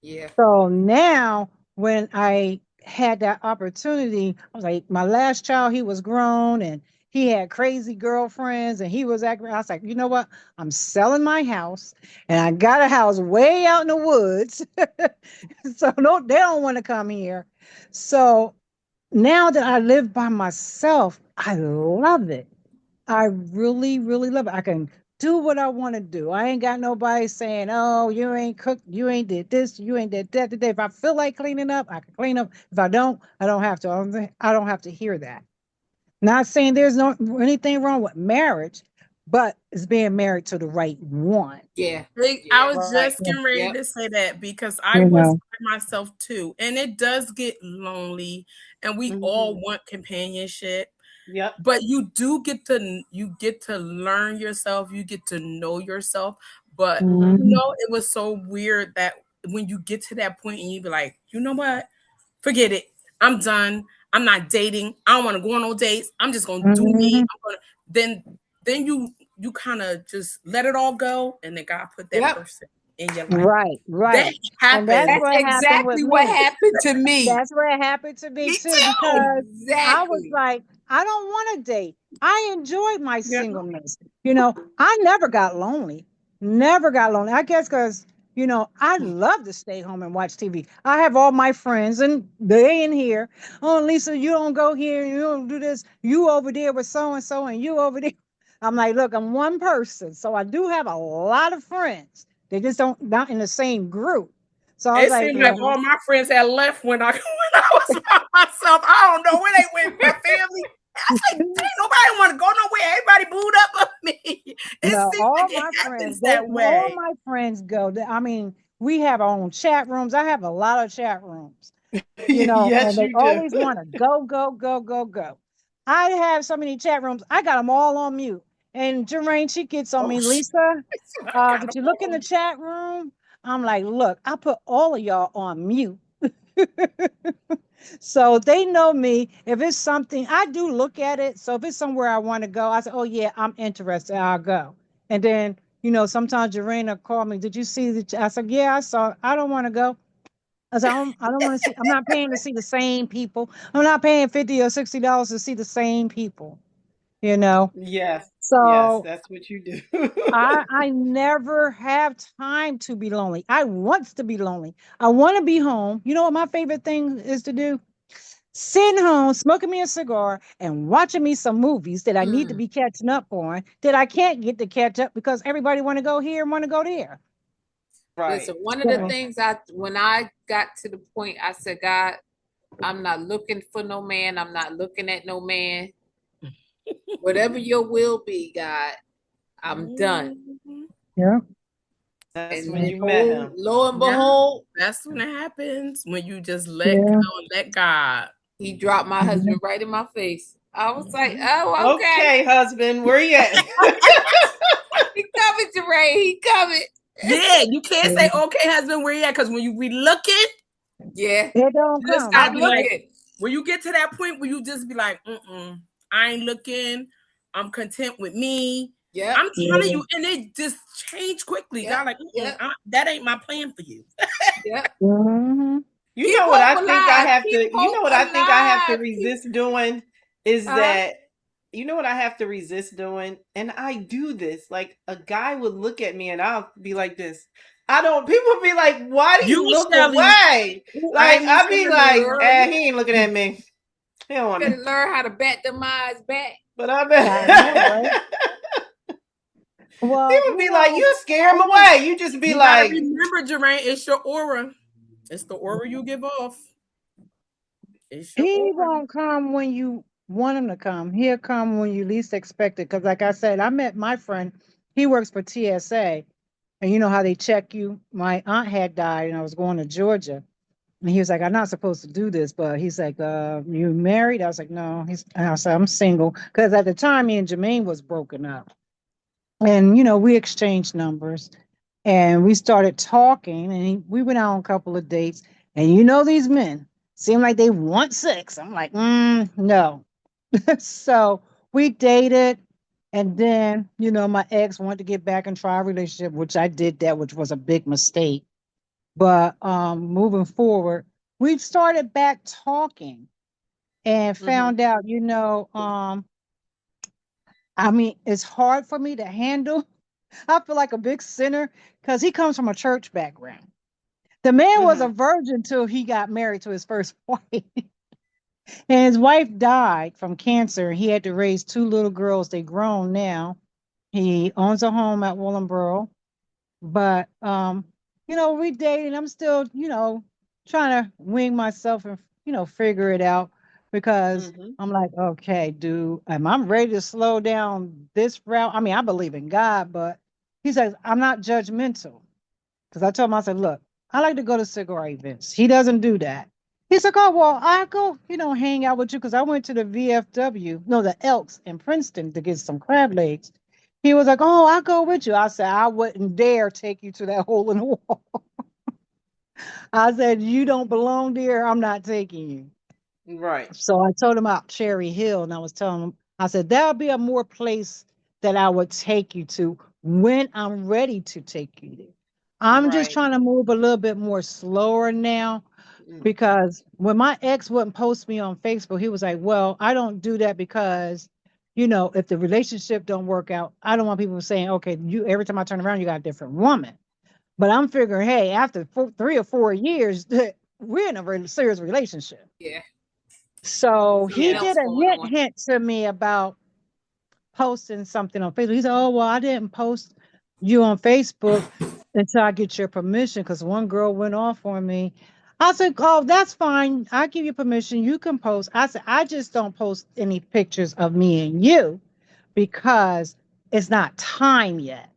Yeah. So now when I had that opportunity, I was like, my last child, he was grown and he had crazy girlfriends and he was acting. I was like, you know what? I'm selling my house and I got a house way out in the woods. So no, they don't want to come here. So now that I live by myself, I love it. I really, really love it. I can do what I want to do. I ain't got nobody saying, "Oh, you ain't cooked, you ain't did this, you ain't did that today." If I feel like cleaning up, I can clean up. If I don't have to. I don't have to hear that. Not saying there's no anything wrong with marriage, but it's being married to the right one. Yeah. I Yeah. was Right. just getting ready Yep. to say that, because I You was know. by myself too. And it does get lonely, and we all Mhm. want companionship. Yep. But you get to learn yourself, you get to know yourself. But Mhm. Mhm. it was so weird that when you get to that point and you be like, you know what? Forget it. I'm done. I'm not dating. I don't want to go on no dates. I'm just gonna do me. Mhm. Then you kind of just let it all go, and then God put that Yep. person in your life. Right, That right. And that's happens. That's what happened with exactly what me. happened to me. That's what happened to me Me too, too. because I was Exactly. like, I don't want to date. I enjoyed my Yeah. singleness. I never got lonely. Never got lonely. I guess because, I love to stay home and watch TV. I have all my friends and they in here. Oh, Lisa, you don't go here. You don't do this. You over there with so and so, and you over there. I'm like, look, I'm one person, so I do have a lot of friends. They just don't not in the same group. So I was It like, seemed like all my friends had left when I was by myself. I don't know where they went. My family. I was like, ain't nobody want to go nowhere. Everybody booed up on me. It no, seems all like it my happens friends, that all way. my friends go. I mean, we have our own chat rooms. I have a lot of chat rooms. Yes, And they you do. always want to go, go, go, go, go. I have so many chat rooms. I got them all on mute. And Jerain, she gets on Oh, me, shit. Lisa. I got Did them you look in the all. chat room? I'm like, look, I put all of y'all on mute. So they know me. If it's something, I do look at it. So if it's somewhere I want to go, I say, oh, yeah, I'm interested. I'll go. And then, sometimes Jerain will call me. Did you see the? I said, yeah, I saw. I don't want to go. I said, I don't want to see. I'm not paying to see the same people. I'm not paying $50 or $60 to see the same people. You know. Yes, yes, So that's what you do. I never have time to be lonely. I want to be lonely. I want to be home. You know what my favorite thing is to do? Sitting home, smoking me a cigar, and watching me some movies that I need to be catching up on that I can't get to catch up because everybody want to go here and want to go there. Right. Listen, one of the So, things when I got to the point, I said, God, I'm not looking for no man. I'm not looking at no man. Whatever your will be, God, I'm done. yeah. That's And when you met him. lo and Yeah, behold, that's when it happens. When you just let go Yeah. and let God. he dropped my Yeah. husband right in my face. I was like, Mhm. oh, okay. Okay, husband, where you at? He coming, Jerain. He coming. Yeah, you can't say, okay, husband, where you at? Because when you be looking, Yeah. It don't you just come. gotta I'm be like, looking. when you get to that point where you just be like, I ain't looking. I'm content with me. Yep. I'm telling Yeah. you, and it just changed quickly. Yep. God, like, Yep. that ain't my plan for you. Yep. Hmm. You Keep know what hope I think I alive. have Keep to, you know hope what I think I have to alive. resist doing is Huh? that, you know what I have to resist doing? And I do this. Like a guy would look at me and I'll be like this. I don't, people be like, why do You, you look Shelly, away? I Like, mean, I be like, Girl, you he ain't looking at me. He don't want me. better learn how to bat them eyes back. But I I know, bet. right? Well, People be like, you scare him he away. You just be you gotta like, remember, Jerain, it's your aura. It's the aura you give off. It's your he aura. won't come when you want him to come. He'll come when you least expect it. Because, like I said, I met my friend. He works for TSA, and you know how they check you. My aunt had died, and I was going to Georgia. And he was like, I'm not supposed to do this, but he's like, you married? I was like, no. And I said, I'm single. Because at the time, me and Jermaine was broken up. And, we exchanged numbers and we started talking. And we went out on a couple of dates. And these men seem like they want sex. I'm like, no. So we dated. And then, my ex wanted to get back into our relationship, which I did that, which was a big mistake. But moving forward, we've started back talking and mm-hmm, found out, I mean, it's hard for me to handle. I feel like a big sinner because he comes from a church background. The man was a mm-hmm, virgin till he got married to his first wife. And his wife died from cancer. He had to raise two little girls. They grown now. He owns a home at Willenboro. But we dating. I'm still, trying to wing myself and figure it out because mm-hmm. I'm like, okay, dude, am I ready to slow down this route? I mean, I believe in God, but he says I'm not judgmental. Because I told him, I said, look, I like to go to cigar events. He doesn't do that. He's like, oh, well, I go, hang out with you because I went to the VFW, no, the Elks in Princeton to get some crab legs. He was like, oh, I'll go with you. I said, I wouldn't dare take you to that hole in the wall. I said, you don't belong there. I'm not taking you. Right, So I told him about Cherry Hill, and I was telling him, I said, that'll be a more place that I would take you to when I'm ready to take you there. I'm just right. trying to move a little bit more slower now Mm. because when my ex wouldn't post me on Facebook, he was like, well, I don't do that because, if the relationship don't work out, I don't want people saying, okay, you every time I turn around, you got a different woman. But I'm figuring, hey, after 3 or 4 years, we're in a serious relationship. Yeah. So Something he Yeah. else did a going on. hint to me about posting something on Facebook. He said, "Oh, well, I didn't post you on Facebook until I get your permission because one girl went off on me." I said, "Oh, that's fine. I give you permission. You can post." I said, "I just don't post any pictures of me and you because it's not time yet."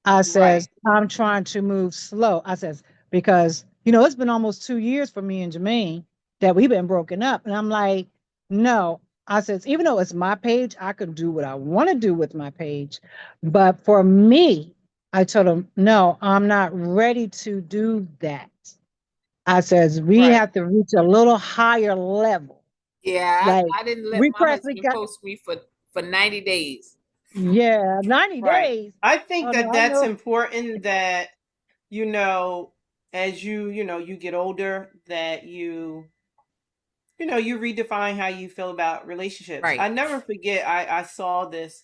I Right. says, "I'm trying to move slow." I says, because, it's been almost 2 years for me and Jermaine that we've been broken up. And I'm like, no. I says, even though it's my page, I can do what I want to do with my page. But for me, I told him, no, I'm not ready to do that. I says, we Right. have to reach a little higher level. Yeah, Like, I didn't let we my practically husband got, post me for 90 days. yeah, 90 Right. days. I think Oh, no, that I that's know. important that, you know, as you get older, that you redefine how you feel about relationships. Right. I never forget, I saw this,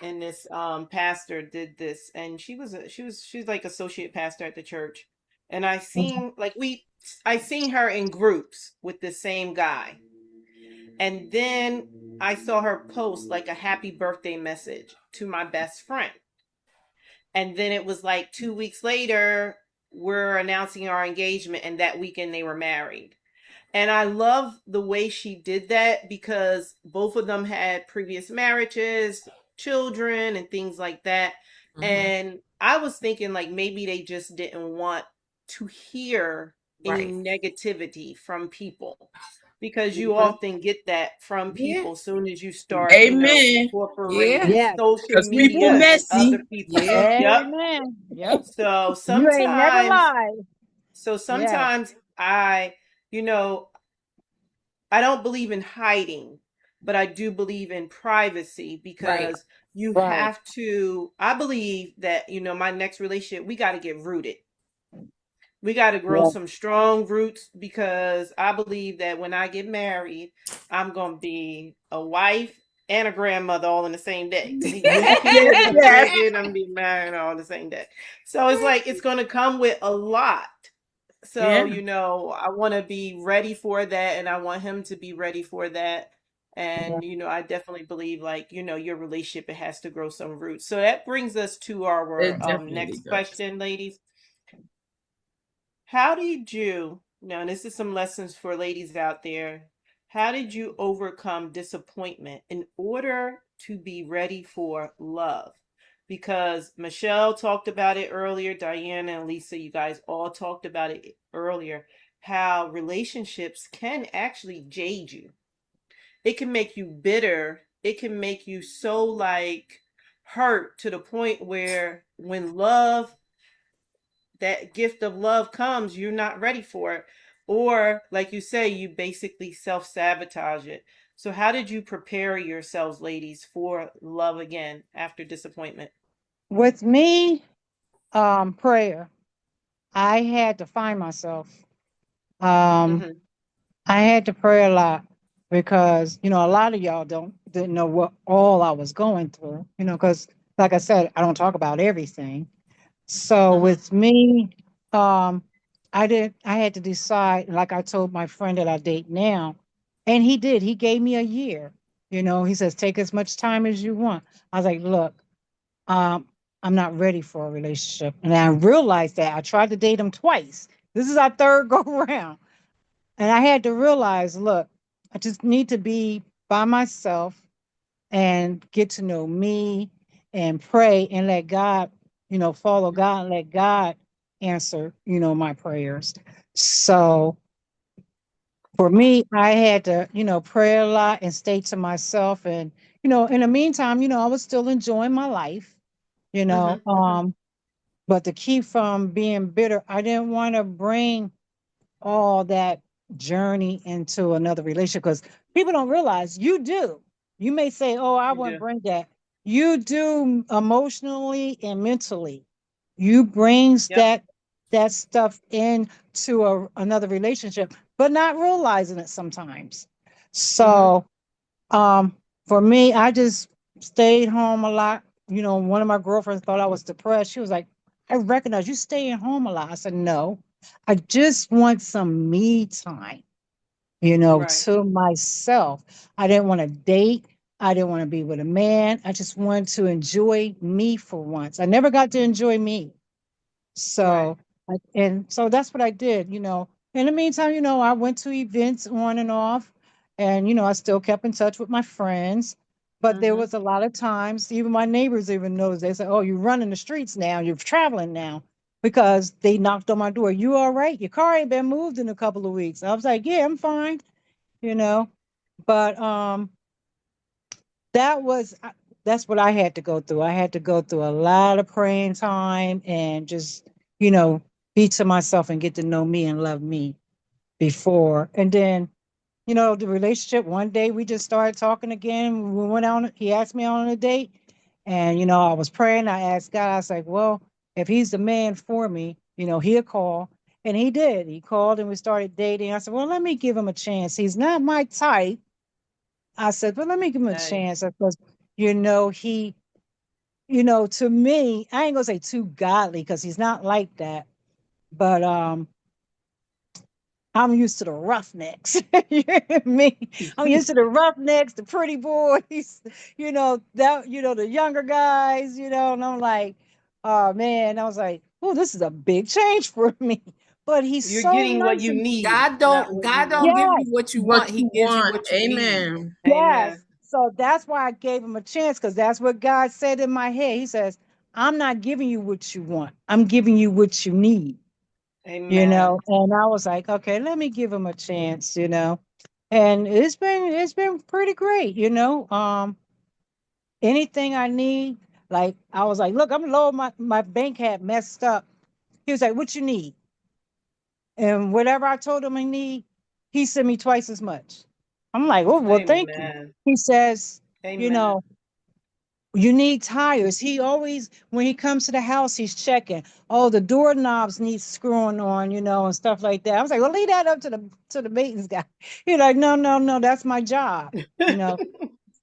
and this pastor did this, and she's like associate pastor at the church. And I seen her in groups with the same guy. And then I saw her post like a happy birthday message to my best friend. And then it was like 2 weeks later, we're announcing our engagement, and that weekend they were married. And I love the way she did that because both of them had previous marriages, children, and things like that. Mm-hmm. And I was thinking like maybe they just didn't want to hear any Right. negativity from people, because you Mhm. often get that from Yeah. people soon as you start, Amen. incorporating Yeah. Yes, social Because you people media do. and other messy. people. Yeah. Yep. Amen. Yep. So You ain't never sometimes, lied. so Yes. sometimes you know, I don't believe in hiding, but I do believe in privacy, Right. because you Right. have to, I believe that, my next relationship, we got to get rooted. We got to grow Yeah. some strong roots, because I believe that when I get married, I'm going to be a wife and a grandmother all in the same day. I'm gonna be having Yes, yes, kids and yes. grandkids. I'm gonna be married all the same day. So it's like it's gonna come with a lot. So, Yeah. I want to be ready for that, and I want him to be ready for that. And, I definitely believe, like, your relationship, it has to grow some roots. So that brings us to It our definitely next does. question, ladies. How did you, now, and this is some lessons for ladies out there, how did you overcome disappointment in order to be ready for love? Because Michelle talked about it earlier, Diana and Lisa, you guys all talked about it earlier, how relationships can actually jade you. It can make you bitter. It can make you so like hurt to the point where when that gift of love comes, you're not ready for it. Or, like you say, you basically self sabotage it. So, how did you prepare yourselves, ladies, for love again after disappointment? With me, prayer. I had to find myself. Um, Mm-hmm. I had to pray a lot because, a lot of y'all didn't know what all I was going through, because like I said, I don't talk about everything. So Mm-hmm. with me, um, I had to decide, like I told my friend that I date now, and he did. He gave me a year. He says, take as much time as you want. I was like, look, um, I'm not ready for a relationship. And I realized that I tried to date him twice. This is our third go round. And I had to realize, look, I just need to be by myself and get to know me and pray and let God, follow God and let God answer, my prayers. So for me, I had to, pray a lot and stay to myself. And, in the meantime, I was still enjoying my life, you Mm-hmm. know. But to keep from being bitter, I didn't want to bring all that journey into another relationship because people don't realize you do. You may say, "Oh, I You wouldn't do. bring that." You do emotionally and mentally. You brings Yep. that stuff into another relationship, but not realizing it sometimes. Mm-hmm. So, um, for me, I just stayed home a lot. One of my girlfriends thought I was depressed. She was like, I recognize you staying home a lot. I said, no, I just want some me time, Right. to myself. I didn't want to date. I didn't want to be with a man. I just wanted to enjoy me for once. I never got to enjoy me. Right. So, and so that's what I did. In the meantime, I went to events on and off, and, I still kept in touch with my friends. But there Mm-hmm. was a lot of times, even my neighbors even noticed, they said, oh, you're running the streets now, you're traveling now, because they knocked on my door. You all right? Your car ain't been moved in a couple of weeks. I was like, yeah, I'm fine, you know. But that was that's what I had to go through. I had to go through a lot of praying time and just, be to myself and get to know me and love me before. And then, the relationship, one day we just started talking again. We went on, he asked me on a date. And, I was praying. I asked God, I was like, well, if he's the man for me, he'll call. And he did. He called and we started dating. I said, well, let me give him a chance. He's not my type. I said, but let me give him a Nice. chance because, he, to me, I ain't gonna say too godly because he's not like that. But I'm used to the roughnecks. You hear me? I'm used to the roughnecks, the pretty boys, the younger guys, and I'm like, oh man, I was like, oh, this is a big change for me. But he's You're so getting what nice you and need, God not don't what you God don't want. give yes, you what you What want. He you gives you want. what you need. Amen. yes. Amen. So that's why I gave him a chance because that's what God said in my head. He says, I'm not giving you what you want. I'm giving you what you need. Amen. And I was like, okay, let me give him a chance. And it's been pretty great. Anything I need, like I was like, look, I'm low, my bank had messed up. He was like, what you need? And whatever I told him I need, he sent me twice as much. I'm like, oh well, thank you. Amen. He says, you Amen. know, you need tires. He always, when he comes to the house, he's checking. Oh, the doorknobs need screwing on, and stuff like that. I was like, well, leave that up to the maintenance guy. He's like, no, no, no, that's my job. You know,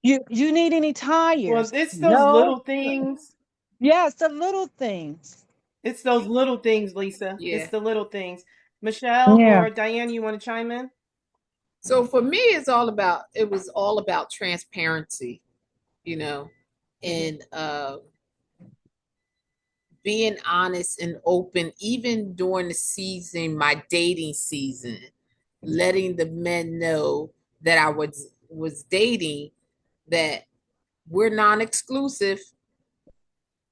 you need any Well, tires? it's those No. little things. Yes, the little things. It's those little things, Lisa. It's Yeah. the little things. Michelle Yeah. or Diane, you want to chime in? So for me, it was all about transparency, you know, Mm-hmm. and being honest and open, even during the season, my dating season, letting the men know that I was dating, that we're non-exclusive.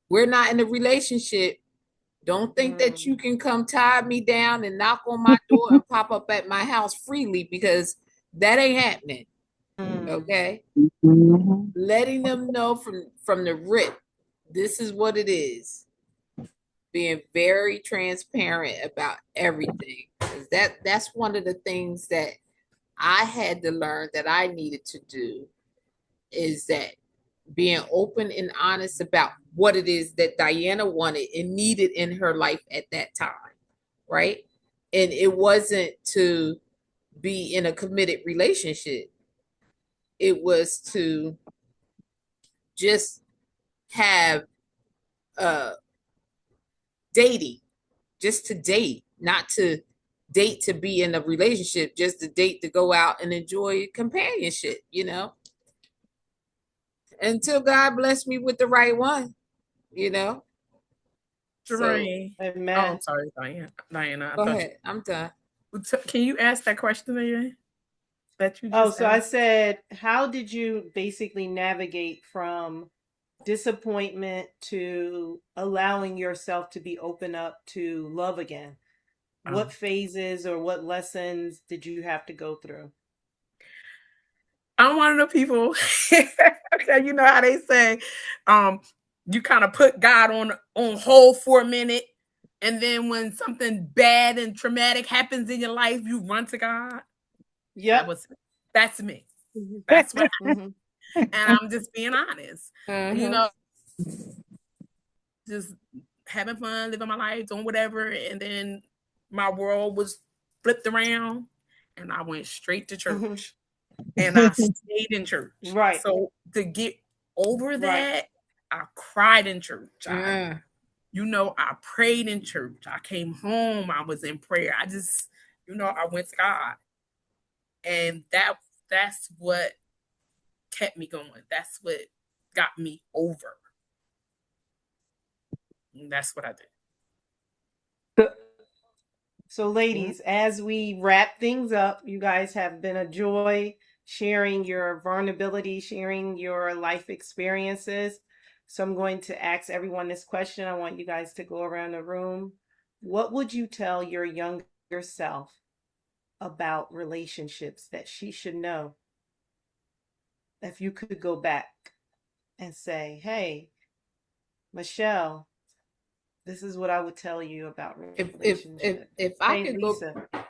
We're not in a relationship. Don't think that you can come tie me down and knock on my door and pop up at my house freely because that ain't happening. Mm-hmm. Okay. Mhm. Letting them know from the rip, this is what it is. Being very transparent about everything. That's one of the things that I had to learn that I needed to do is that being open and honest about what it is that Diana wanted and needed in her life at that time, right? And it wasn't to be in a committed relationship. It was to just have dating, just to date, not to date to be in a relationship, just to date to go out and enjoy companionship. Until God blessed me with the right one, you know. So Jerain. Oh, Amen. I'm sorry, Diana. I go thought ahead. I'm done. Can you ask that question again? That you Oh, just so I asked? said, how did you basically navigate from disappointment to allowing yourself to be open up to love again? Oh. What phases or what lessons did you have to go through? I'm one of the people. Okay, you know how they say, you kind of put God on hold for a minute, and then when something bad and traumatic happens in your life, you run to God. Yep. That's me. That's what, Mm-hmm. and I'm just being honest. You Uh-huh. know, just having fun, living my life, doing whatever, and then my world was flipped around, and I went straight to Mm-hmm. church. And I stayed in church. Right. So to get over Right. that, I cried in church. I, Uh, I prayed in church. I came home. I was in prayer. I just, I went to God. And that's what kept me going. That's what got me over. And that's what I did. So, ladies, as we wrap things up, you guys have been a joy sharing your vulnerability, sharing your life experiences. So, I'm going to ask everyone this question. I want you guys to go around the room. What would you tell your younger self about relationships that she should know? If you could go back and say, hey, Michelle, this is what I would tell you about relationships. If I Hey, could Lisa. go,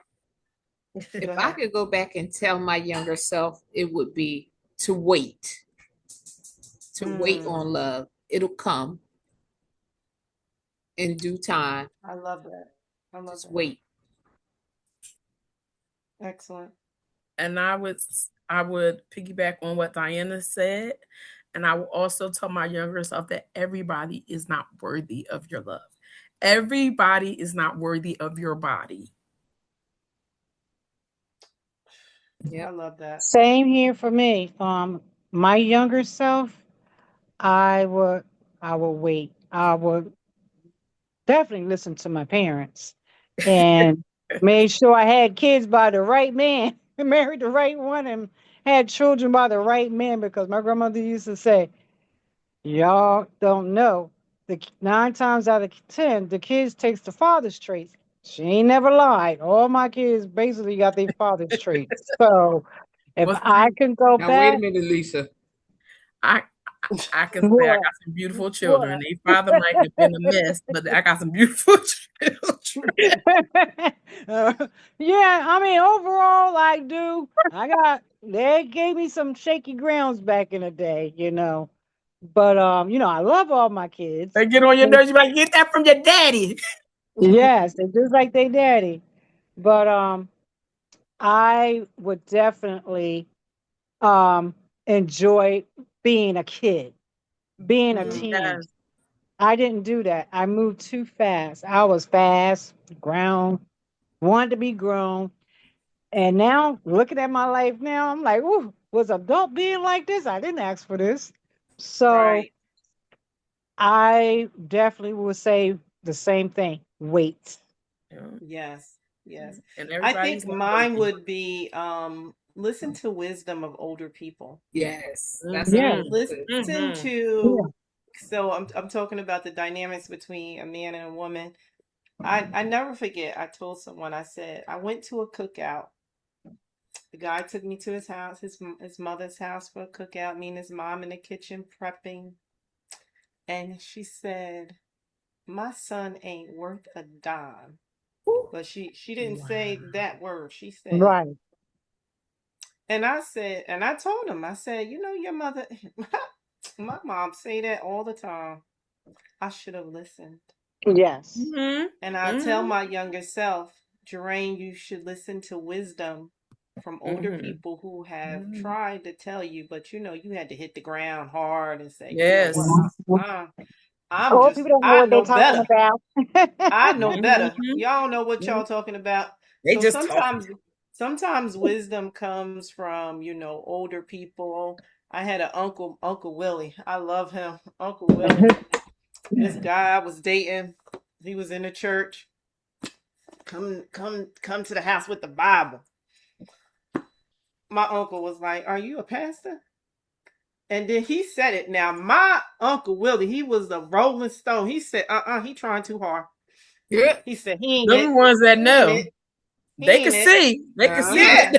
if I could go back and tell my younger self, it would be to wait on love. It'll come in due time. I love that. Just wait. Excellent. And I would piggyback on what Diana said. And I will also tell my younger self that everybody is not worthy of your love. Everybody is not worthy of your body. Yeah, I love that. Same here for me. My younger self, I would wait. I would definitely listen to my parents and made sure I had kids by the right man, married the right one, and had children by the right man, because my grandmother used to say, y'all don't know, the 9 times out of 10, the kids takes the father's traits. She ain't never lied. All my kids basically got their father's traits. So if I can go Now wait a back, minute, Lisa. I can say I got some beautiful children. Their father might have been a mess, but I got some beautiful children. Yeah, I mean, overall, I do. They gave me some shaky grounds back in the day, But I love all my kids. They get on your nerves. You might get that from your daddy. Yes, they're just like their daddy. But I would definitely enjoy being a kid, being a teen. Yes. I didn't do that. I moved too fast. I was fast, grown, wanted to be grown. And now, looking at my life now, I'm like, ooh, was adult being like this? I didn't ask for this. So Right. I definitely would say the same thing. Wait. Yes. Yes. And I everybody's think mine would be listen to wisdom of older people. Yes, that's Yeah. Listen Mhm. to so I'm talking about the dynamics between a man and a woman. I never forget, I told someone, I said, I went to a cookout. The guy took me to his house, his mother's house for a cookout, me and his mom in the kitchen prepping. And she said, my son ain't worth a dime. But she didn't say that word. She said, Right. and I told him, I said, your mother, my mom say that all the time. I should have listened. Yes. Mhm. And I tell my younger self, Jerain, you should listen to wisdom from older Mhm. people who have Mhm. tried to tell you, but you had to hit the ground hard and say, you know Yes. what, Old people don't know I what they're know talking better. about. I know better. Mhm. Y'all know what y'all talking about. They So just talking. sometimes wisdom comes from, older people. I had an Uncle Willie. I love him. Uncle Willie. This guy I was dating, he was in the church. Come to the house with the Bible. My uncle was like, "Are you a pastor?" And then he said it. Now, my Uncle Willie, he was a Rolling Stone. He said, he trying too hard. Yeah. He said, he ain't Them it. ones that He ain't know. it. He They can ain't it. see. They can see Uh-huh. that Yeah. they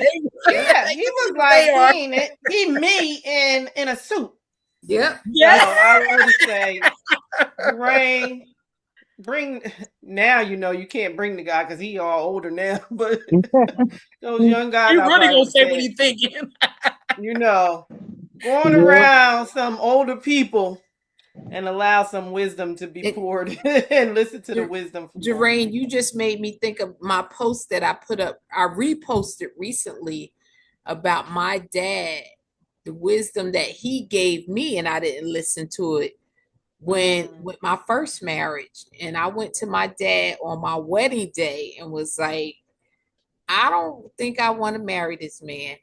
Yeah. they He can see was that like, they he are. ain't it. He me in a suit. Yep. So Yeah. I would say, Jerain, bring now you can't bring the guy because he all older now. But those young guys, You I really probably gonna would have say what said, he thinking. you know, going Yeah. around some older people and allow some wisdom to be It, poured and listen to the Jer- wisdom from them. Jerain, you just made me think of my post that I put up. I reposted recently about my dad, the wisdom that he gave me, and I didn't listen to it. with my first marriage, and I went to my dad on my wedding day and was like, I don't think I want to marry this man.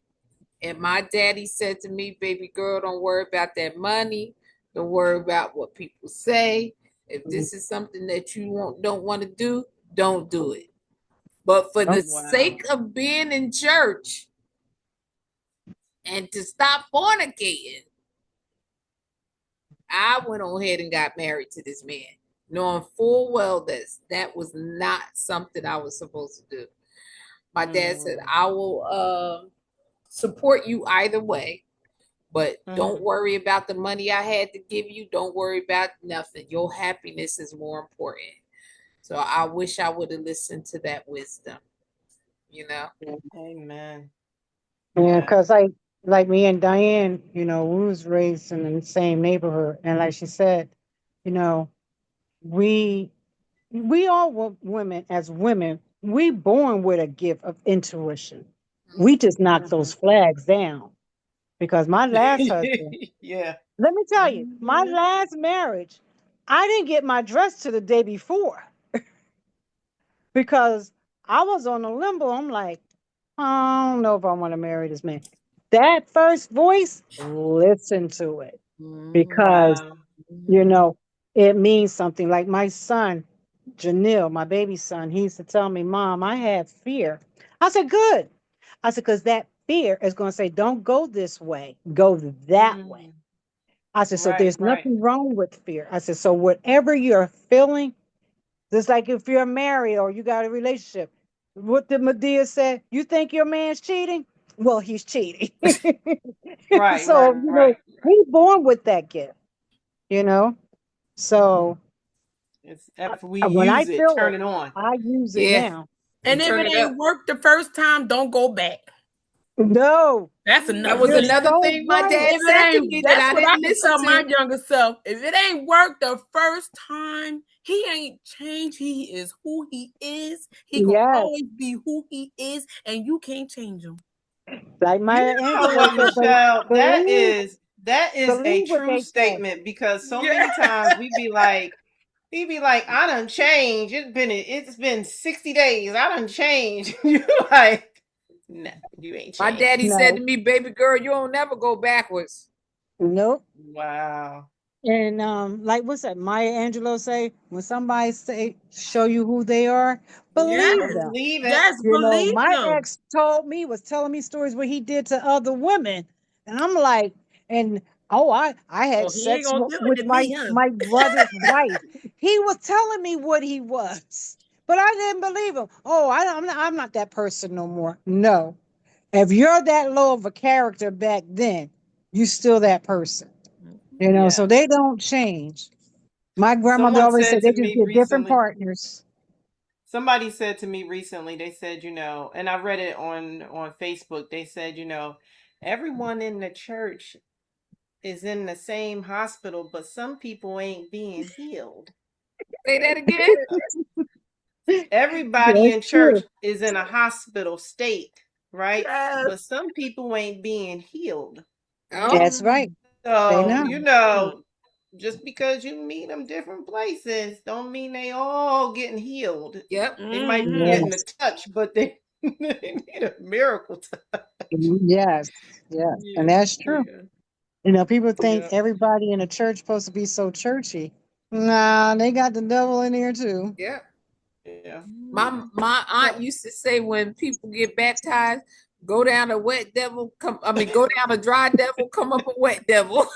And my daddy said to me, baby girl, don't worry about that money. Don't worry about what people say. If this is something that you don't want to do, don't do it. But for the sake of being in church and to stop fornicating, I went on ahead and got married to this man, knowing full well that was not something I was supposed to do. My dad said, I will support you either way, but don't worry about the money I had to give you. Don't worry about nothing. Your happiness is more important. So I wish I would have listened to that wisdom, you know? Amen. Yeah, because like me and Diane, we was raised in the same neighborhood, and like she said, you know, we all women, as women, we born with a gift of intuition. We just knock those flags down. Because my last husband, Yeah. let me tell you, my last marriage, I didn't get my dress to the day before because I was on a limbo. I'm like, I don't know if I want to marry this man. That first voice, listen to it because, it means something. Like my son, Janelle, my baby son, he used to tell me, Mom, I have fear. I said, good. I said, because that fear is going to say, don't go this way, go that way. I said, so there's nothing wrong with fear. I said, so whatever you're feeling, just like if you're married or you got a relationship, what did Medea say? You think your man's cheating? Well, he's cheating. So, we born with that gift, you know? So It's after we when I use it, feel turn it, it on. I use it Yeah. now. And if it ain't worked the first time, don't go back. No. That's That another was thing. another So thing my right. dad If said it to ain't, me that that's I what I didn't can listen tell my to. younger self. If it ain't worked the first time, he ain't changed. He is who he is. He gonna Yes. always be who he is, and you can't change him. Like You Maya know Angelou what, said, Michelle? That believe, is a believe what true they say. statement because so many times he'd be like, I done changed. It's been 60 days. I done changed. You're like, no, you ain't changed. My daddy said to me, baby girl, you don't never go backwards. Nope. Wow. And like what's that Maya Angelou say? When somebody show you who they are, believe them. Believe it. Yes, believe My them. ex was telling me stories what he did to other women. And I'm like, and I had He ain't sex gonna do it with to me, huh? my brother's wife. He was telling me what he was, but I didn't believe him. Oh, I'm not that person no more. No. If you're that low of a character back then, you still that person. So they don't change. My grandmother Someone always said said they to just me get different recently, partners. somebody said to me recently, they said, and I read it on Facebook, they said, everyone in the church is in the same hospital, but some people ain't being healed. Say that again. Everybody in That's church true. is in a hospital state, right? Yes. But some people ain't being healed. That's right. They So, know. just because you meet them different places don't mean they all getting healed. Yep. They might be getting a Yes. touch, but they need a miracle touch. Yes. Yes. And Yeah, that's true. People think yeah, everybody in a church supposed to be so churchy. Nah, they got the devil in here too. Yep. yeah. My aunt used to say when people get baptized, go down a wet devil, go down a dry devil, come up a wet devil.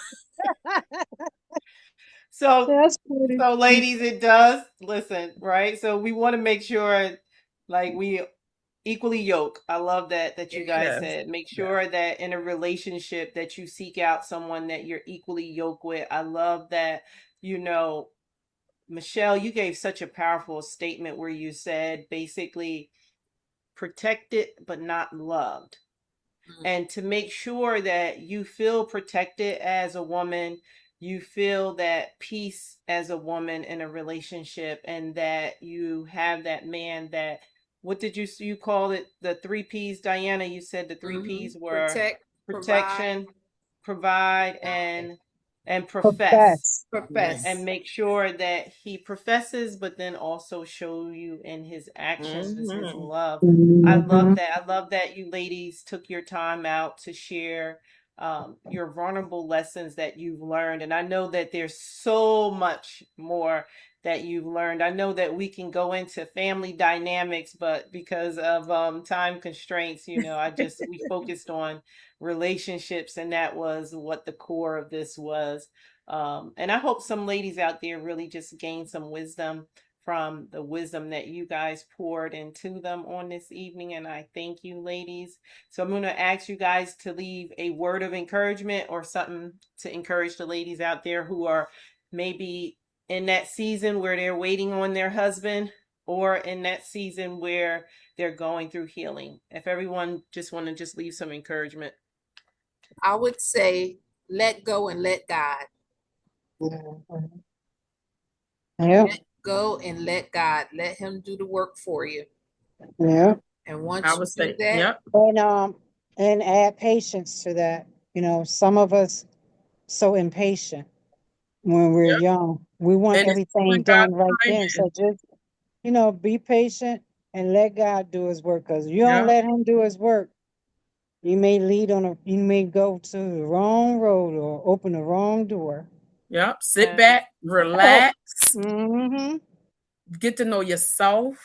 So, That's funny. ladies, it does listen, right? So we want to make sure, like, we equally yoke. I love that you guys Yes. said. Make sure that in a relationship that you seek out someone that you're equally yoked with. I love that, Michelle, you gave such a powerful statement where you said basically protected but not loved. And to make sure that you feel protected as a woman, you feel that peace as a woman in a relationship, and that you have that man that, what did you call it, the three P's, Diana? You said the three P's were Protect, protection, provide, and And profess. Profess. And make sure that he professes, but then also show you in his actions his love. I love that. I love that you ladies took your time out to share your vulnerable lessons that you've learned. And I know that there's so much more that you've learned. I know that we can go into family dynamics, but because of time constraints, we focused on relationships, and that was what the core of this was. And I hope some ladies out there really just gain some wisdom from the wisdom that you guys poured into them on this evening. And I thank you, ladies. So I'm going to ask you guys to leave a word of encouragement or something to encourage the ladies out there who are maybe in that season where they're waiting on their husband, or in that season where they're going through healing. If everyone just want to just leave some encouragement. I would say, let go and let God. Yeah. Let go and let God. Let him do the work for you. Yeah. And once I you would do say, that, yep. And add patience to that. Some of us so impatient when we're Yep. young. We want And it's everything doing done God's right then. timing. So just, be patient and let God do his work. Because you don't Yep. let him do his work, you may go to the wrong road or open the wrong door. Yep. Sit back, relax, Mm-hmm. get to know yourself.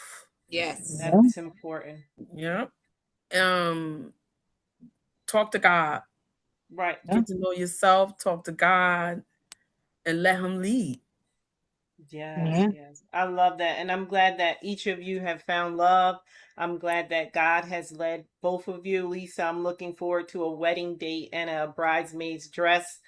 yes. That's important. Yep. Talk to God. Right. Get to know yourself, talk to God, and let him lead. Yes, Yeah. yes. I love that. And I'm glad that each of you have found love. I'm glad that God has led both of you. Lisa, I'm looking forward to a wedding date and a bridesmaid's dress.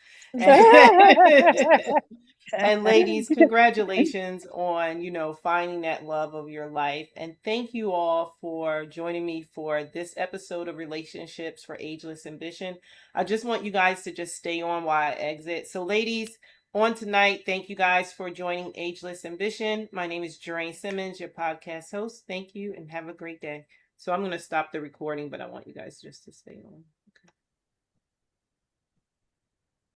And ladies, congratulations on, finding that love of your life. And thank you all for joining me for this episode of Relationships for Ageless Ambition. I just want you guys to just stay on while I exit. So ladies, on tonight, thank you guys for joining Ageless Ambition. My name is Jerain Simmons, your podcast host. Thank you and have a great day. So I'm going to stop the recording, but I want you guys just to stay on. Okay.